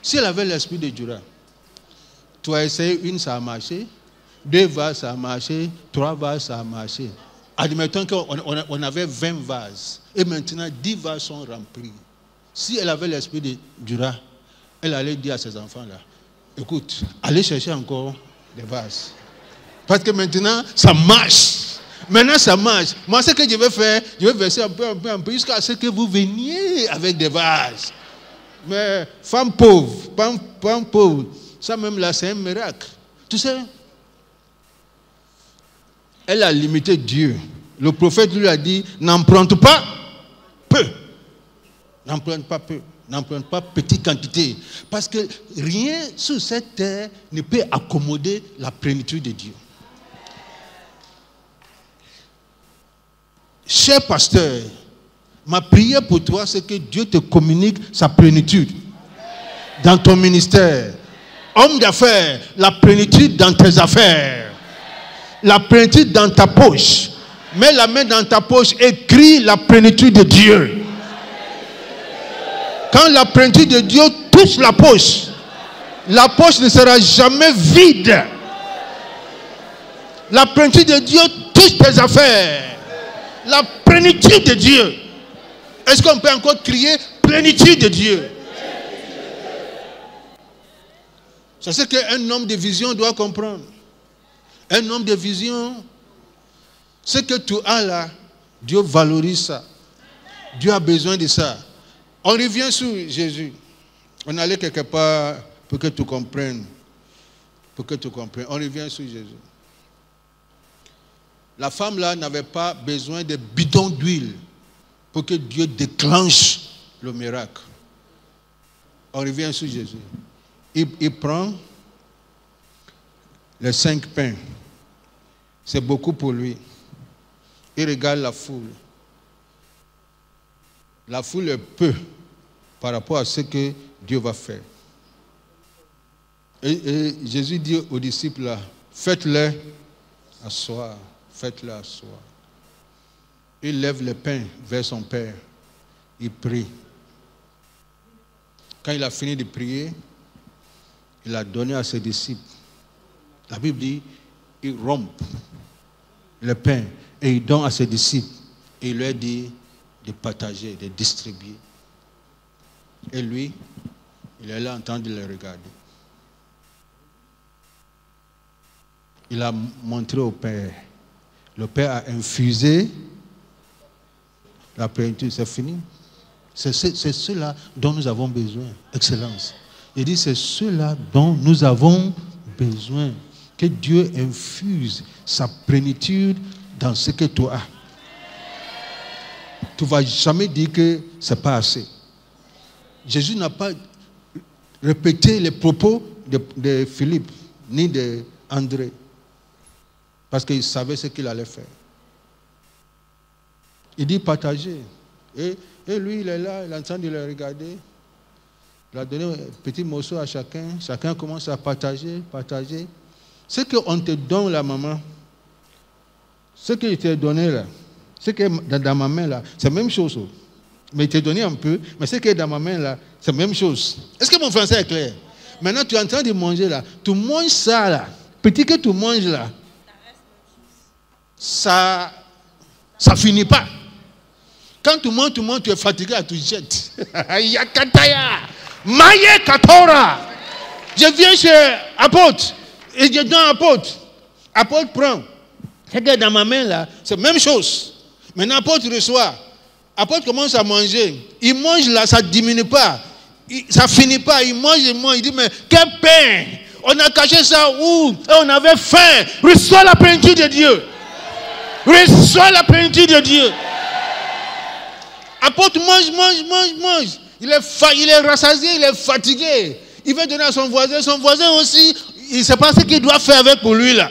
Si elle avait l'esprit de Djoura, tu as essayé une, ça a marché. 2 vases, ça a marché. 3 vases, ça a marché. Admettons qu'on avait 20 vases. Et maintenant, 10 vases sont remplis. Si elle avait l'esprit de Djoura, elle allait dire à ses enfants-là, écoute, allez chercher encore des vases. Parce que maintenant, ça marche. Maintenant, ça marche. Moi, ce que je vais faire, je vais verser un peu, jusqu'à ce que vous veniez avec des vases. Mais femme pauvre, femme pauvre, ça même là, c'est un miracle. Tu sais, elle a limité Dieu. Le prophète lui a dit, n'emprunte pas peu. N'emprunte pas peu. N'emprunte pas petite quantité. Parce que rien sur cette terre ne peut accommoder la plénitude de Dieu. Cher pasteur, ma prière pour toi, c'est que Dieu te communique sa plénitude dans ton ministère. Homme d'affaires, la plénitude dans tes affaires. La plénitude dans ta poche. Mets la main dans ta poche et crie la plénitude de Dieu. Quand la plénitude de Dieu touche la poche ne sera jamais vide. La plénitude de Dieu touche tes affaires. La plénitude de Dieu. Est-ce qu'on peut encore crier plénitude de Dieu? C'est ce qu'un homme de vision doit comprendre. Un homme de vision, ce que tu as là, Dieu valorise ça. Dieu a besoin de ça. On revient sur Jésus. On allait quelque part pour que tu comprennes. Pour que tu comprennes. On revient sur Jésus. La femme là n'avait pas besoin de bidons d'huile pour que Dieu déclenche le miracle. On revient sur Jésus. Il prend les 5 pains. C'est beaucoup pour lui. Il regarde la foule. La foule est peu par rapport à ce que Dieu va faire. Et Jésus dit aux disciples là, faites-les asseoir. Faites-le asseoir. Il lève le pain vers son Père. Il prie. Quand il a fini de prier, il a donné à ses disciples. La Bible dit, il rompt le pain et il donne à ses disciples. Et il leur dit de partager, de distribuer. Et lui, il est là en train de les regarder. Il a montré au Père. Le Père a infusé la plénitude. C'est fini. C'est cela dont nous avons besoin. Excellence. Il dit, c'est cela dont nous avons besoin. Que Dieu infuse sa plénitude dans ce que tu as. Tu ne vas jamais dire que ce n'est pas assez. Jésus n'a pas répété les propos de Philippe, ni d'André. Parce qu'il savait ce qu'il allait faire. Il dit partager. Et lui, il est là, il est en train de le regarder. Il a donné un petit morceau à chacun. Chacun commence à partager. Ce qu'on te donne là, maman, ce qu'il t'a donné là, ce qui est dans ma main là, c'est la même chose. Mais il t'a donné un peu, mais ce qui est dans ma main là, c'est la même chose. Est-ce que mon français est clair? Maintenant, tu es en train de manger là. Tu manges ça là. Petit que tu manges là. Ça finit pas. Quand tu manges, tu es fatigué, tu jettes. Yakataya, Maye Katora. Je viens chez apôtre et je donne apôtre. Apôtre prend. Ce qui est dans ma main là, c'est la même chose. Maintenant, apôtre reçoit. Apôtre commence à manger. Il mange là, ça ne diminue pas. Ça finit pas. Il mange. Il dit, mais quel pain! On a caché ça où? Et on avait faim. Reçois la plénitude de Dieu. Reçois la plénitude de Dieu. Apôtre mange. Il est rassasié, il est fatigué. Il veut donner à son voisin. Son voisin aussi, il ne sait pas ce qu'il doit faire avec pour lui là.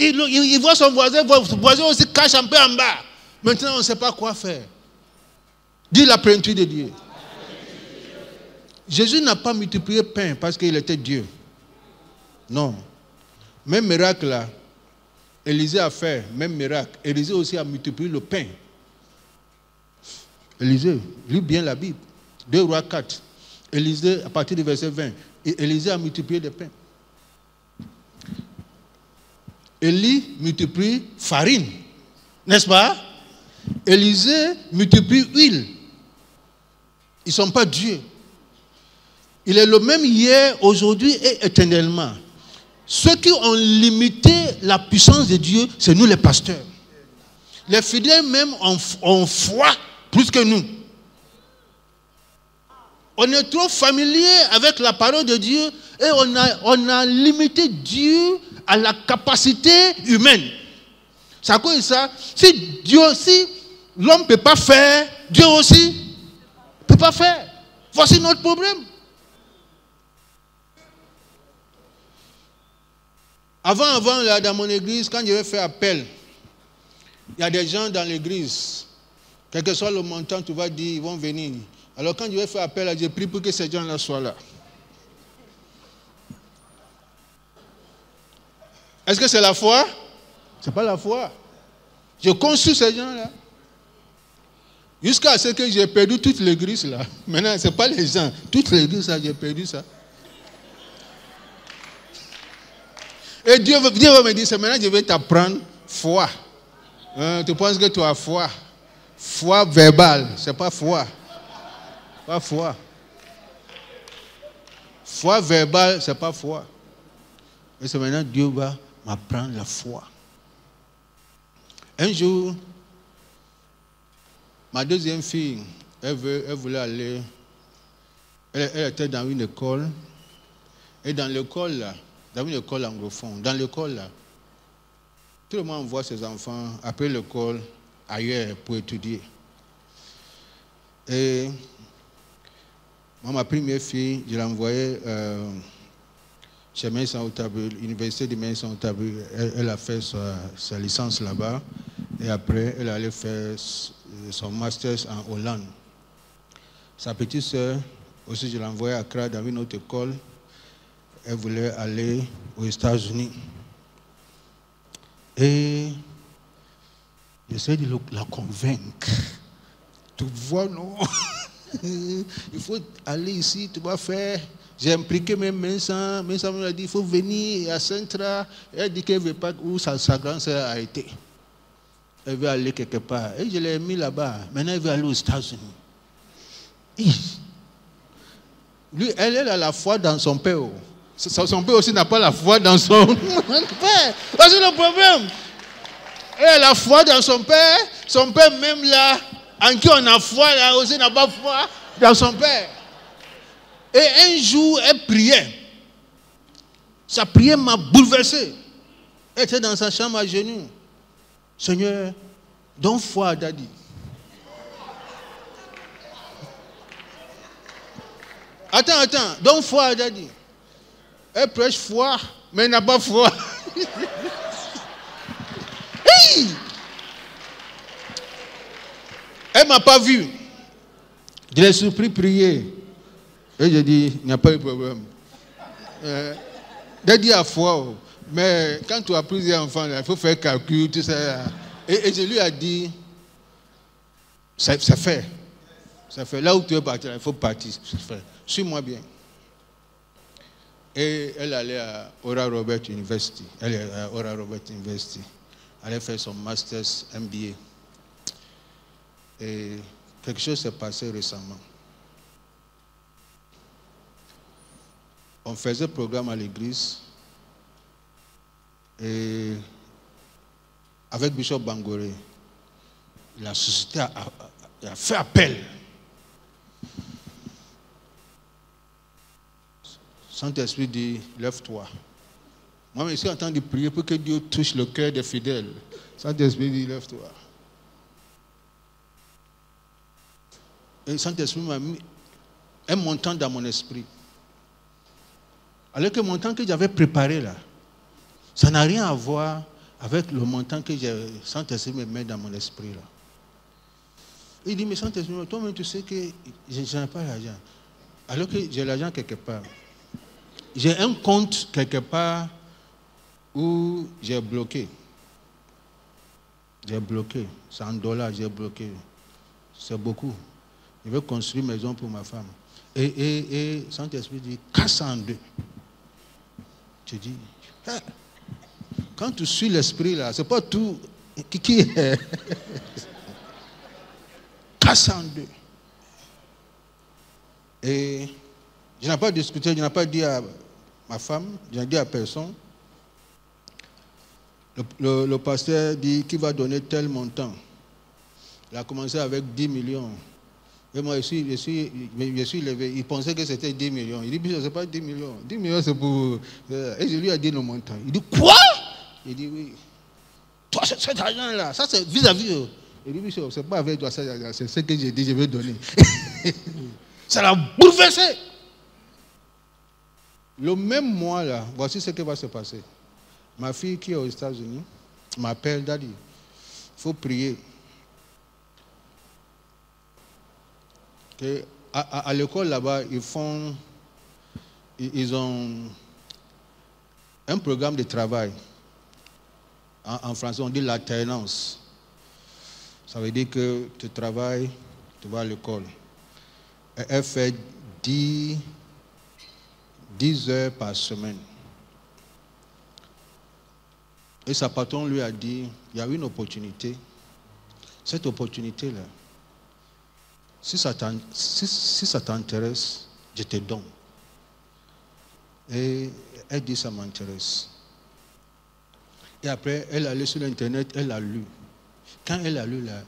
Il voit son voisin aussi cache un peu en bas. Maintenant, on ne sait pas quoi faire. Dis la plénitude de Dieu. Jésus n'a pas multiplié pain parce qu'il était Dieu. Non. Même miracle là, Élisée a fait, même miracle. Élisée aussi a multiplié le pain. Élisée, lis bien la Bible. 2 Rois 4. Élisée, à partir du verset 20, Élisée a multiplié le pain. Élie multiplie farine. N'est-ce pas? Élisée multiplie huile. Ils ne sont pas Dieu. Il est le même hier, aujourd'hui et éternellement. Ceux qui ont limité la puissance de Dieu, c'est nous les pasteurs. Les fidèles même ont foi plus que nous. On est trop familier avec la parole de Dieu et on a limité Dieu à la capacité humaine. C'est à cause de ça, si l'homme ne peut pas faire, Dieu aussi ne peut pas faire. Voici notre problème. Avant, là, dans mon église, quand je vais faire appel, il y a des gens dans l'église, quel que soit le montant, tu vas dire, ils vont venir. Alors quand je vais faire appel, je prie pour que ces gens-là soient là. Est-ce que c'est la foi? Ce n'est pas la foi. Je conçus ces gens-là. Jusqu'à ce que j'ai perdu toute l'église là. Maintenant, ce n'est pas les gens. Toute l'église là, j'ai perdu ça. Et Dieu va me dire, c'est maintenant que je vais t'apprendre foi. Tu penses que tu as foi. Foi verbale, ce n'est pas foi. Pas foi. Foi verbale, ce n'est pas foi. Et c'est maintenant que Dieu va m'apprendre la foi. Un jour, ma deuxième fille, elle voulait aller. Elle était dans une école. Et dans l'école, là, dans une école anglophone, dans l'école, là, tout le monde envoie ses enfants après l'école ailleurs pour étudier. Et moi, ma première fille, je l'ai envoyée chez Meysan-Otabil, l'université de Meysan-Otabil. Elle a fait sa licence là-bas. Et après, elle allait faire son master en Hollande. Sa petite sœur, aussi, je l'ai envoyée à Accra dans une autre école. Elle voulait aller aux États-Unis. Et j'essaie de la convaincre. Tu vois, non? Il faut aller ici, tu vas faire. J'ai impliqué même Meysan. Meysan m'a dit, il faut venir à Centra. Elle dit qu'elle ne veut pas où sa grande sœur a été. Elle veut aller quelque part. Et je l'ai mis là-bas. Maintenant, elle veut aller aux États-Unis. Lui, elle a la foi dans son père. Son père aussi n'a pas la foi dans son père. C'est le problème. Elle a la foi dans son père. Son père, même là, en qui on a foi, là aussi n'a pas foi dans son père. Et un jour, elle priait. Sa prière m'a bouleversé. Elle était dans sa chambre à genoux. Seigneur, donne foi à Daddy. Attends, donne foi à Daddy. Elle prêche foi, mais elle n'a pas foi. Hey! Elle ne m'a pas vu. Je l'ai surpris prier. Et j'ai dit, il n'y a pas de problème. Daddy a foi. Mais quand tu as plusieurs enfants, il faut faire calcul, tout ça. Et je lui ai dit, ça fait. Ça fait. Là où tu veux partir, il faut partir. Suis-moi bien. Et elle allait à Oral Roberts University. Elle est à Oral Roberts University. Elle a fait son master's MBA. Et quelque chose s'est passé récemment. On faisait le programme à l'église. Et avec Bishop Bangoré, la société a fait appel. Saint-Esprit dit, lève-toi. Moi, je suis en train de prier pour que Dieu touche le cœur des fidèles. Saint-Esprit dit, lève-toi. Et Saint-Esprit m'a mis un montant dans mon esprit. Alors que le montant que j'avais préparé là, ça n'a rien à voir avec le montant que Saint-Esprit me met dans mon esprit là. Il dit, mais Saint-Esprit, toi-même tu sais que je n'ai pas l'argent. Alors que j'ai l'argent quelque part. J'ai un compte quelque part où j'ai bloqué. J'ai bloqué. $100, j'ai bloqué. C'est beaucoup. Je veux construire une maison pour ma femme. Et Saint-Esprit dit, casse en deux. Tu dis, hey, quand tu suis l'esprit là, c'est pas tout qui est. Casse en deux. Et je n'ai pas discuté, je n'ai pas dit à ma femme, je n'ai dit à personne. Le pasteur dit qu'il va donner tel montant. Il a commencé avec 10 millions. Et moi, je suis levé. Il pensait que c'était 10 millions. Il dit, ce n'est pas 10 millions. 10 millions, c'est pour... Et je lui ai dit le montant. Il dit, quoi? Il dit, oui. Toi, cet argent-là, ça c'est vis-à-vis. Il dit, bishop, c'est pas avec toi, c'est ce que j'ai dit, je vais donner. Ça l'a bouleversé. Le même mois, là, voici ce qui va se passer. Ma fille qui est aux États-Unis m'appelle, Daddy, il faut prier. À l'école là-bas, ils ont un programme de travail. En français, on dit l'alternance. Ça veut dire que tu travailles, tu vas à l'école. Elle fait 10 heures par semaine. Et sa patron lui a dit, il y a une opportunité. Cette opportunité-là, si ça t'intéresse, je te donne. Et elle dit, ça m'intéresse. Et après, elle est allée sur Internet, elle a lu. Quand elle a lu, là,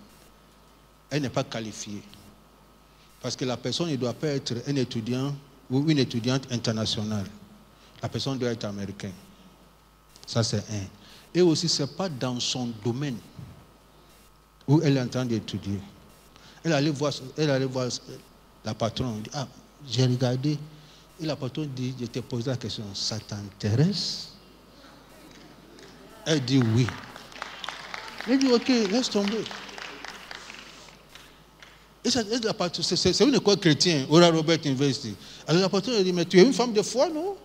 elle n'est pas qualifiée. Parce que la personne ne doit pas être un étudiant ou une étudiante internationale. La personne doit être américaine. Ça, c'est un. Et aussi, ce n'est pas dans son domaine où elle est en train d'étudier. Elle allait voir la patronne. Elle dit, ah, j'ai regardé. Et la patronne dit, je t'ai posé la question, ça t'intéresse? Elle dit oui. Elle dit, ok, laisse tomber. C'est une école chrétienne, Oral Roberts University. Alors la patronne dit, mais tu es une femme de foi, non?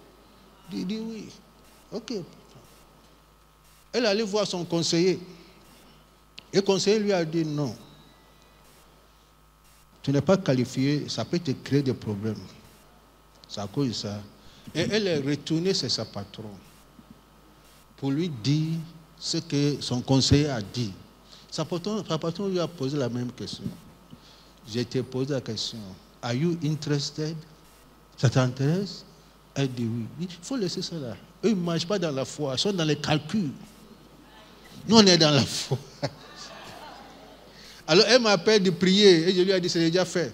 Il dit oui. Ok. Elle allait voir son conseiller. Et le conseiller lui a dit, non. Tu n'es pas qualifié, ça peut te créer des problèmes. C'est à cause de ça. Et elle est retournée chez sa patronne pour lui dire ce que son conseiller a dit. Sa patronne lui a posé la même question. Je t'ai posé la question. Are you interested? Ça t'intéresse? Elle dit oui. Il faut laisser ça là. Eux, ils ne marchent pas dans la foi, ils sont dans les calculs. Nous, on est dans la foi. Alors, elle m'appelle de prier et je lui ai dit, c'est déjà fait.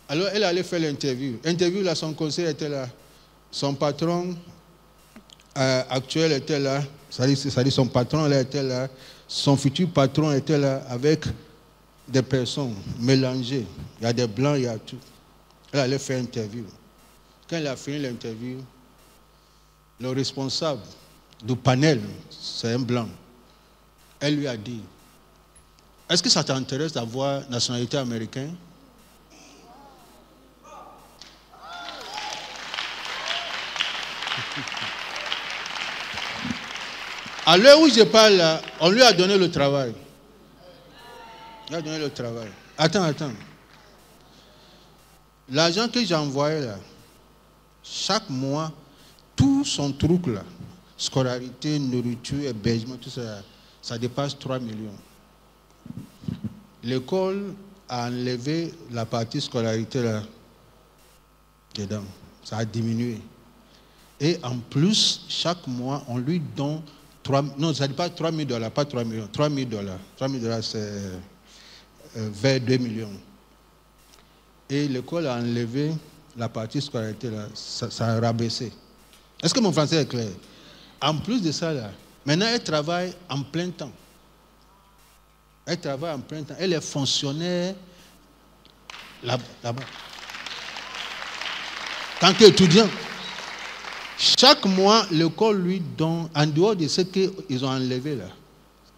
Alors, elle allait faire l'interview. L'interview, là, son conseiller était là. Son patron actuel était là. Ça dit, son patron là, était là. Son futur patron était là avec des personnes mélangées. Il y a des blancs, il y a tout. Elle allait faire l'interview. Quand elle a fini l'interview, le responsable du panel, c'est un blanc. Elle lui a dit, est-ce que ça t'intéresse d'avoir nationalité américaine? À l'heure où je parle là, on lui a donné le travail. Il a donné le travail. Attends. L'argent que j'ai envoyé là, chaque mois, tout son truc là, scolarité, nourriture, hébergement, tout ça, ça dépasse 3 millions. L'école a enlevé la partie scolarité là, dedans. Ça a diminué. Et en plus, chaque mois, on lui donne 3, non, ça ne dit pas 3 000 $, pas 3 millions, 3 000 $. 3 000 $, c'est vers 2 millions. Et l'école a enlevé la partie scolarité là, ça a rabaissé. Est-ce que mon français est clair? En plus de ça, là, maintenant, elle travaille en plein temps. Elle travaille en plein temps. Elle est fonctionnaire là-bas. Tant qu'étudiant. Chaque mois, l'école lui donne, en dehors de ce qu'ils ont enlevé là,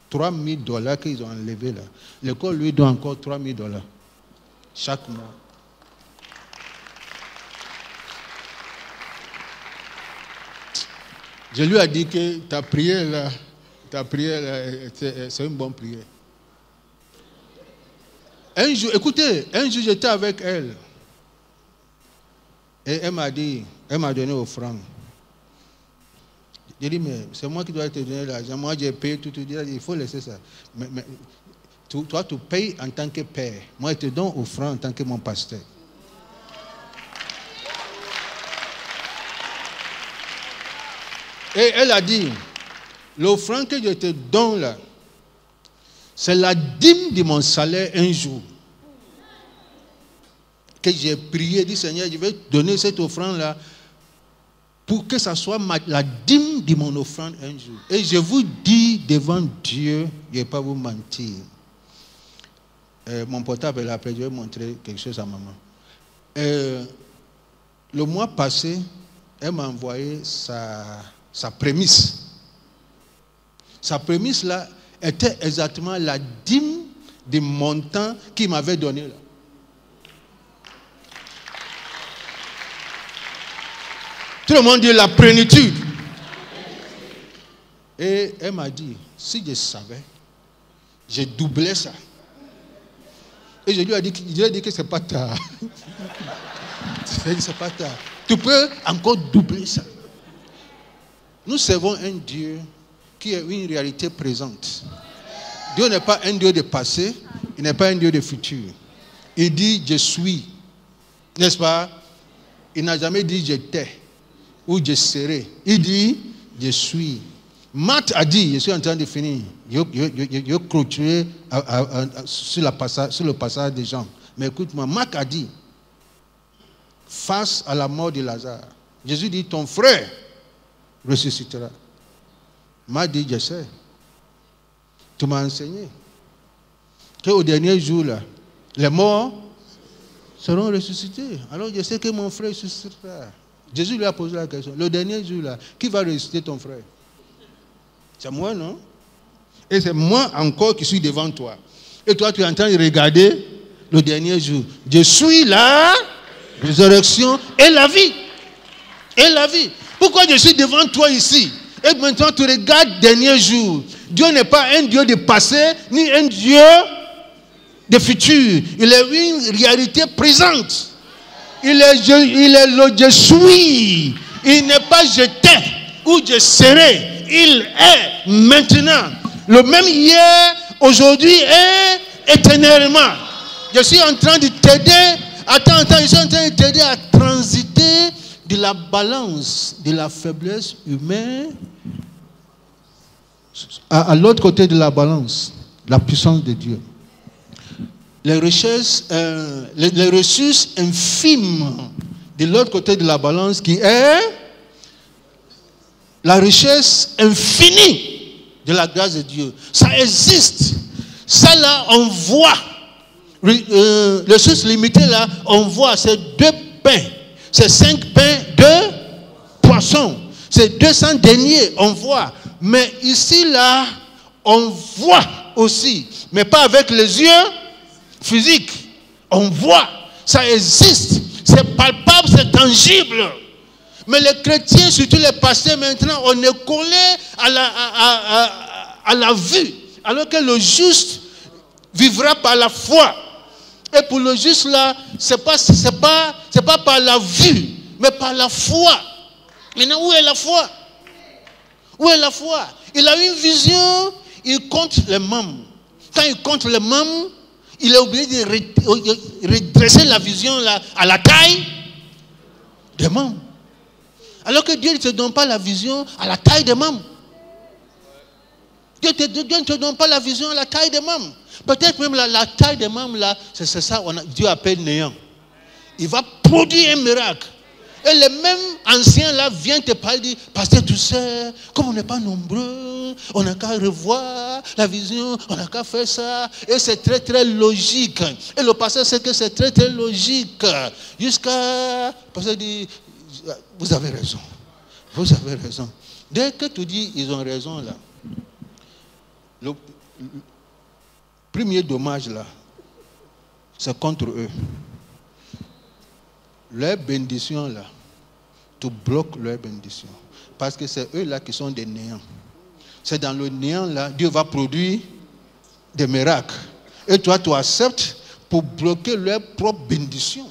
3 000 $ qu'ils ont enlevé là, l'école lui donne encore 3 000 $. Chaque mois. Je lui ai dit que ta prière là, c'est une bonne prière. Un jour, écoutez, j'étais avec elle. Et elle m'a donné offrande. J'ai dit, mais c'est moi qui dois te donner l'argent. Moi, j'ai payé tout. Il faut laisser ça. Mais toi, tu payes en tant que père. Moi, je te donne offrande en tant que mon pasteur. Et elle a dit, L'offrande que je te donne là, c'est la dîme de mon salaire un jour. Que j'ai prié, dit Seigneur, je vais donner cette offrande-là pour que ça soit la dîme de mon offrande un jour. Et je vous dis devant Dieu, je ne vais pas vous mentir. Mon portable est là, après je vais montrer quelque chose à maman. Le mois passé, elle m'a envoyé sa prémisse. Sa prémisse là était exactement la dîme du montant qu'il m'avait donné là. Tout le monde dit la plénitude. Et elle m'a dit, si je savais, j'ai doublé ça. Et je lui ai dit que c'est pas tard. C'est pas tard. Tu peux encore doubler ça. Nous servons un Dieu qui est une réalité présente. Dieu n'est pas un Dieu de passé, il n'est pas un Dieu de futur. Il dit je suis. N'est-ce pas? Il n'a jamais dit j'étais ou je serai. Il dit je suis. Marthe a dit, je suis en train de finir. Je clôturer sur le passage des gens. Mais écoute-moi, Marc a dit, face à la mort de Lazare, Jésus dit, ton frère ressuscitera. Marc dit, je sais. Tu m'as enseigné qu'au dernier jour, là, les morts seront ressuscités. Alors je sais que mon frère ressuscitera. Jésus lui a posé la question, le dernier jour, là, qui va ressusciter ton frère? C'est moi, non? Et c'est moi encore qui suis devant toi. Et toi, tu es en train de regarder le dernier jour. Je suis la résurrection et la vie. Et la vie. Pourquoi je suis devant toi ici? Et maintenant, tu regardes le dernier jour. Dieu n'est pas un Dieu de passé, ni un Dieu de futur. Il est une réalité présente. Il est le je suis. Il n'est pas j'étais ou je serai. Il est maintenant le même hier, aujourd'hui et éternellement. Je suis en train de t'aider. Attends, je suis en train de t'aider à transiter de la balance de la faiblesse humaine à l'autre côté de la balance, la puissance de Dieu. Les richesses, les ressources infimes de l'autre côté de la balance qui est la richesse infinie de la grâce de Dieu. Ça existe. Ça là, on voit. Les ressources limitées là, on voit. C'est 2 pains. C'est 5 pains, 2 poissons. C'est 200 deniers, on voit. Mais ici là, on voit aussi. Mais pas avec les yeux physiques. On voit. Ça existe. C'est palpable, c'est tangible. Mais les chrétiens, surtout les pasteurs maintenant, on est collés à la vue. Alors que le juste vivra par la foi. Et pour le juste là, c'est pas par la vue, mais par la foi. Maintenant, où est la foi? Où est la foi? Il a une vision, il compte les membres. Quand il compte les membres, il est obligé de redresser la vision là, à la taille des membres. Alors que Dieu ne te donne pas la vision à la taille des membres. Dieu ne te donne pas la vision à la taille des membres. Peut-être même la taille des membres, là, c'est ça, Dieu appelle néant. Il va produire un miracle. Et les mêmes anciens là viennent te parler, disent, pasteur, tu sais, comme on n'est pas nombreux, on n'a qu'à revoir la vision, on n'a qu'à faire ça. Et c'est très très logique. Et le pasteur sait que c'est très très logique. Jusqu'à, le pasteur dit, vous avez raison. Vous avez raison. Dès que tu dis, ils ont raison là. Le premier dommage là, c'est contre eux. Leur bénédiction là, tu bloques leur bénédiction. Parce que c'est eux là qui sont des néants. C'est dans le néant là, Dieu va produire des miracles. Et toi, tu acceptes pour bloquer leur propre bénédiction.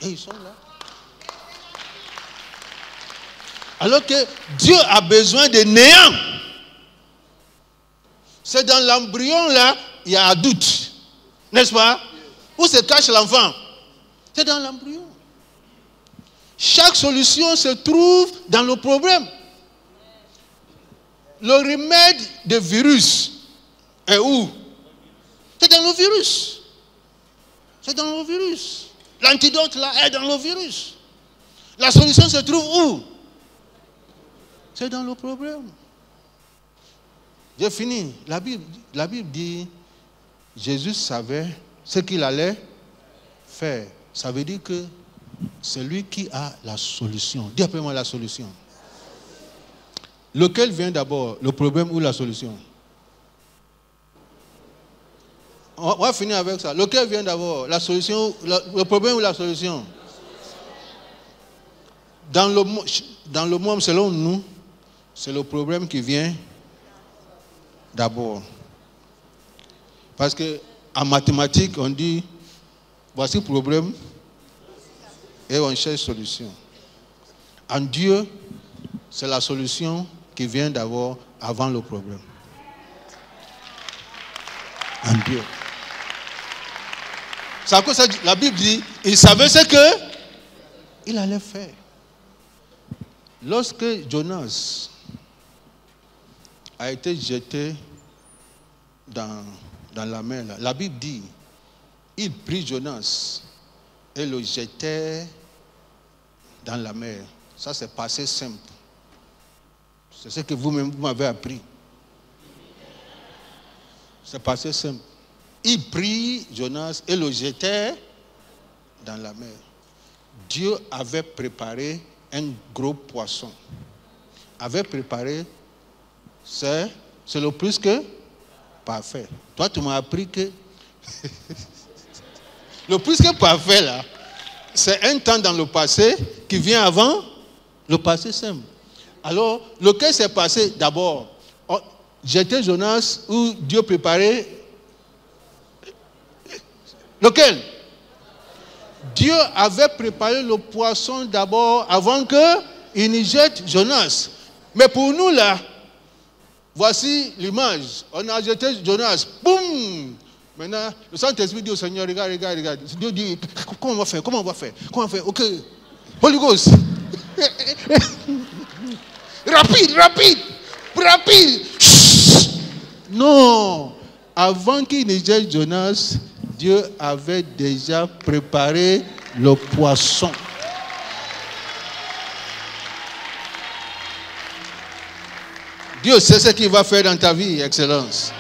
Et ils sont là. Alors que Dieu a besoin de néant. C'est dans l'embryon là, il y a un doute. N'est-ce pas? Où se cache l'enfant? C'est dans l'embryon. Chaque solution se trouve dans le problème. le remède des virus est où? C'est dans le virus. C'est dans le virus. L'antidote là est dans le virus. La solution se trouve où? C'est dans le problème. J'ai fini. La Bible dit, Jésus savait ce qu'il allait faire. Ça veut dire que c'est lui qui a la solution. Dis après moi la solution. Lequel vient d'abord, le problème ou la solution? On va finir avec ça. Lequel vient d'abord, la solution, le problème ou la solution? Dans le monde, selon nous, c'est le problème qui vient d'abord. Parce que en mathématiques, on dit, voici le problème, et on cherche solution. En Dieu, c'est la solution qui vient d'abord avant le problème. En Dieu. C'est à cause de ça la Bible dit, il savait ce qu'il allait faire. Lorsque Jonas a été jeté dans la mer, la Bible dit, il prit Jonas et le jetait dans la mer. Ça, c'est passé simple. C'est ce que vous-même vous m'avez appris. C'est passé simple. Il prit Jonas et le jetait dans la mer. Dieu avait préparé un gros poisson. Avait préparé, c'est le plus que parfait. Toi, tu m'as appris que le plus que parfait, là, c'est un temps dans le passé qui vient avant le passé simple. Alors, lequel s'est passé d'abord? Jeter Jonas ou Dieu préparait? Lequel? Dieu avait préparé le poisson d'abord avant qu'il ne jette Jonas. Mais pour nous là, voici l'image. On a jeté Jonas. Boum! Maintenant, le Saint-Esprit dit au Seigneur, regarde. Dieu dit, comment on va faire? Comment on va faire? Ok. Holy Ghost. Rapide. Chut. Non. Avant qu'il ne jette Jonas, Dieu avait déjà préparé le poisson. Dieu sait ce qu'il va faire dans ta vie, Excellence.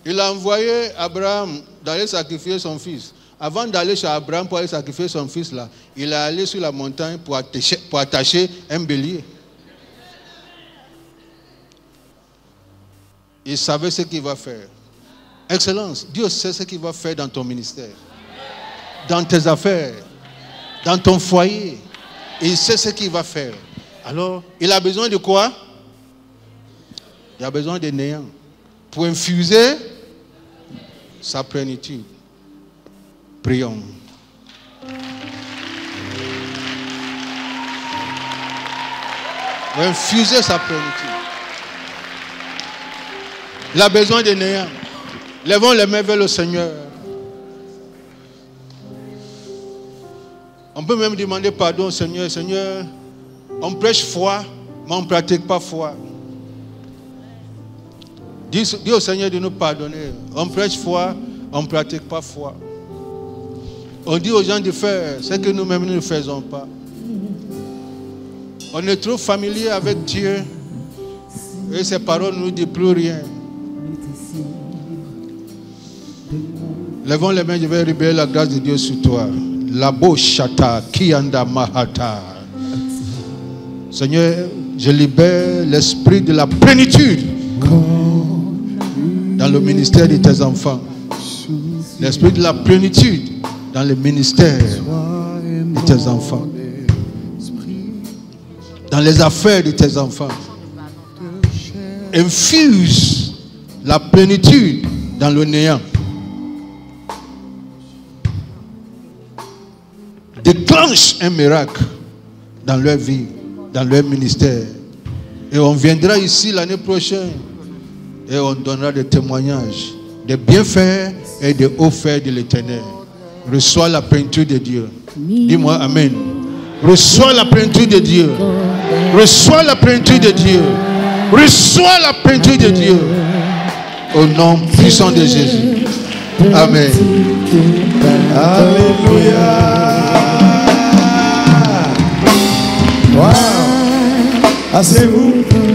Il a envoyé Abraham d'aller sacrifier son fils. Avant d'aller chez Abraham pour aller sacrifier son fils là, il est allé sur la montagne pour attacher un bélier. Il savait ce qu'il va faire. Excellence, Dieu sait ce qu'il va faire dans ton ministère, dans tes affaires, dans ton foyer. Il sait ce qu'il va faire. Alors, il a besoin de quoi? Il a besoin de néant pour infuser sa plénitude. Prions. Pour infuser sa plénitude. Il a besoin de néant. Lèvons les mains vers le Seigneur. On peut même demander pardon au Seigneur. Seigneur, on prêche foi, mais on ne pratique pas foi. Dis au Seigneur de nous pardonner. On prêche foi, on ne pratique pas foi. On dit aux gens de faire ce que nous-mêmes nous ne faisons pas. On est trop familier avec Dieu et ses paroles ne nous disent plus rien. Lèvons les mains, je vais libérer la grâce de Dieu sur toi. Labo Shata, Kianda Mahata. Seigneur, je libère l'esprit de la plénitude dans le ministère de tes enfants. L'esprit de la plénitude dans le ministère de tes enfants. Dans les affaires de tes enfants. Infuse la plénitude dans le néant. Déclenche un miracle dans leur vie, dans leur ministère. Et on viendra ici l'année prochaine et on donnera des témoignages des bienfaits et des hauts faits de l'Éternel. Reçois la plénitude de Dieu. Dis-moi Amen. Reçois la plénitude de Dieu. Reçois la plénitude de Dieu. Reçois la plénitude de Dieu. Au nom puissant de Jésus. Amen. Alléluia. Wow. Asseyez-vous.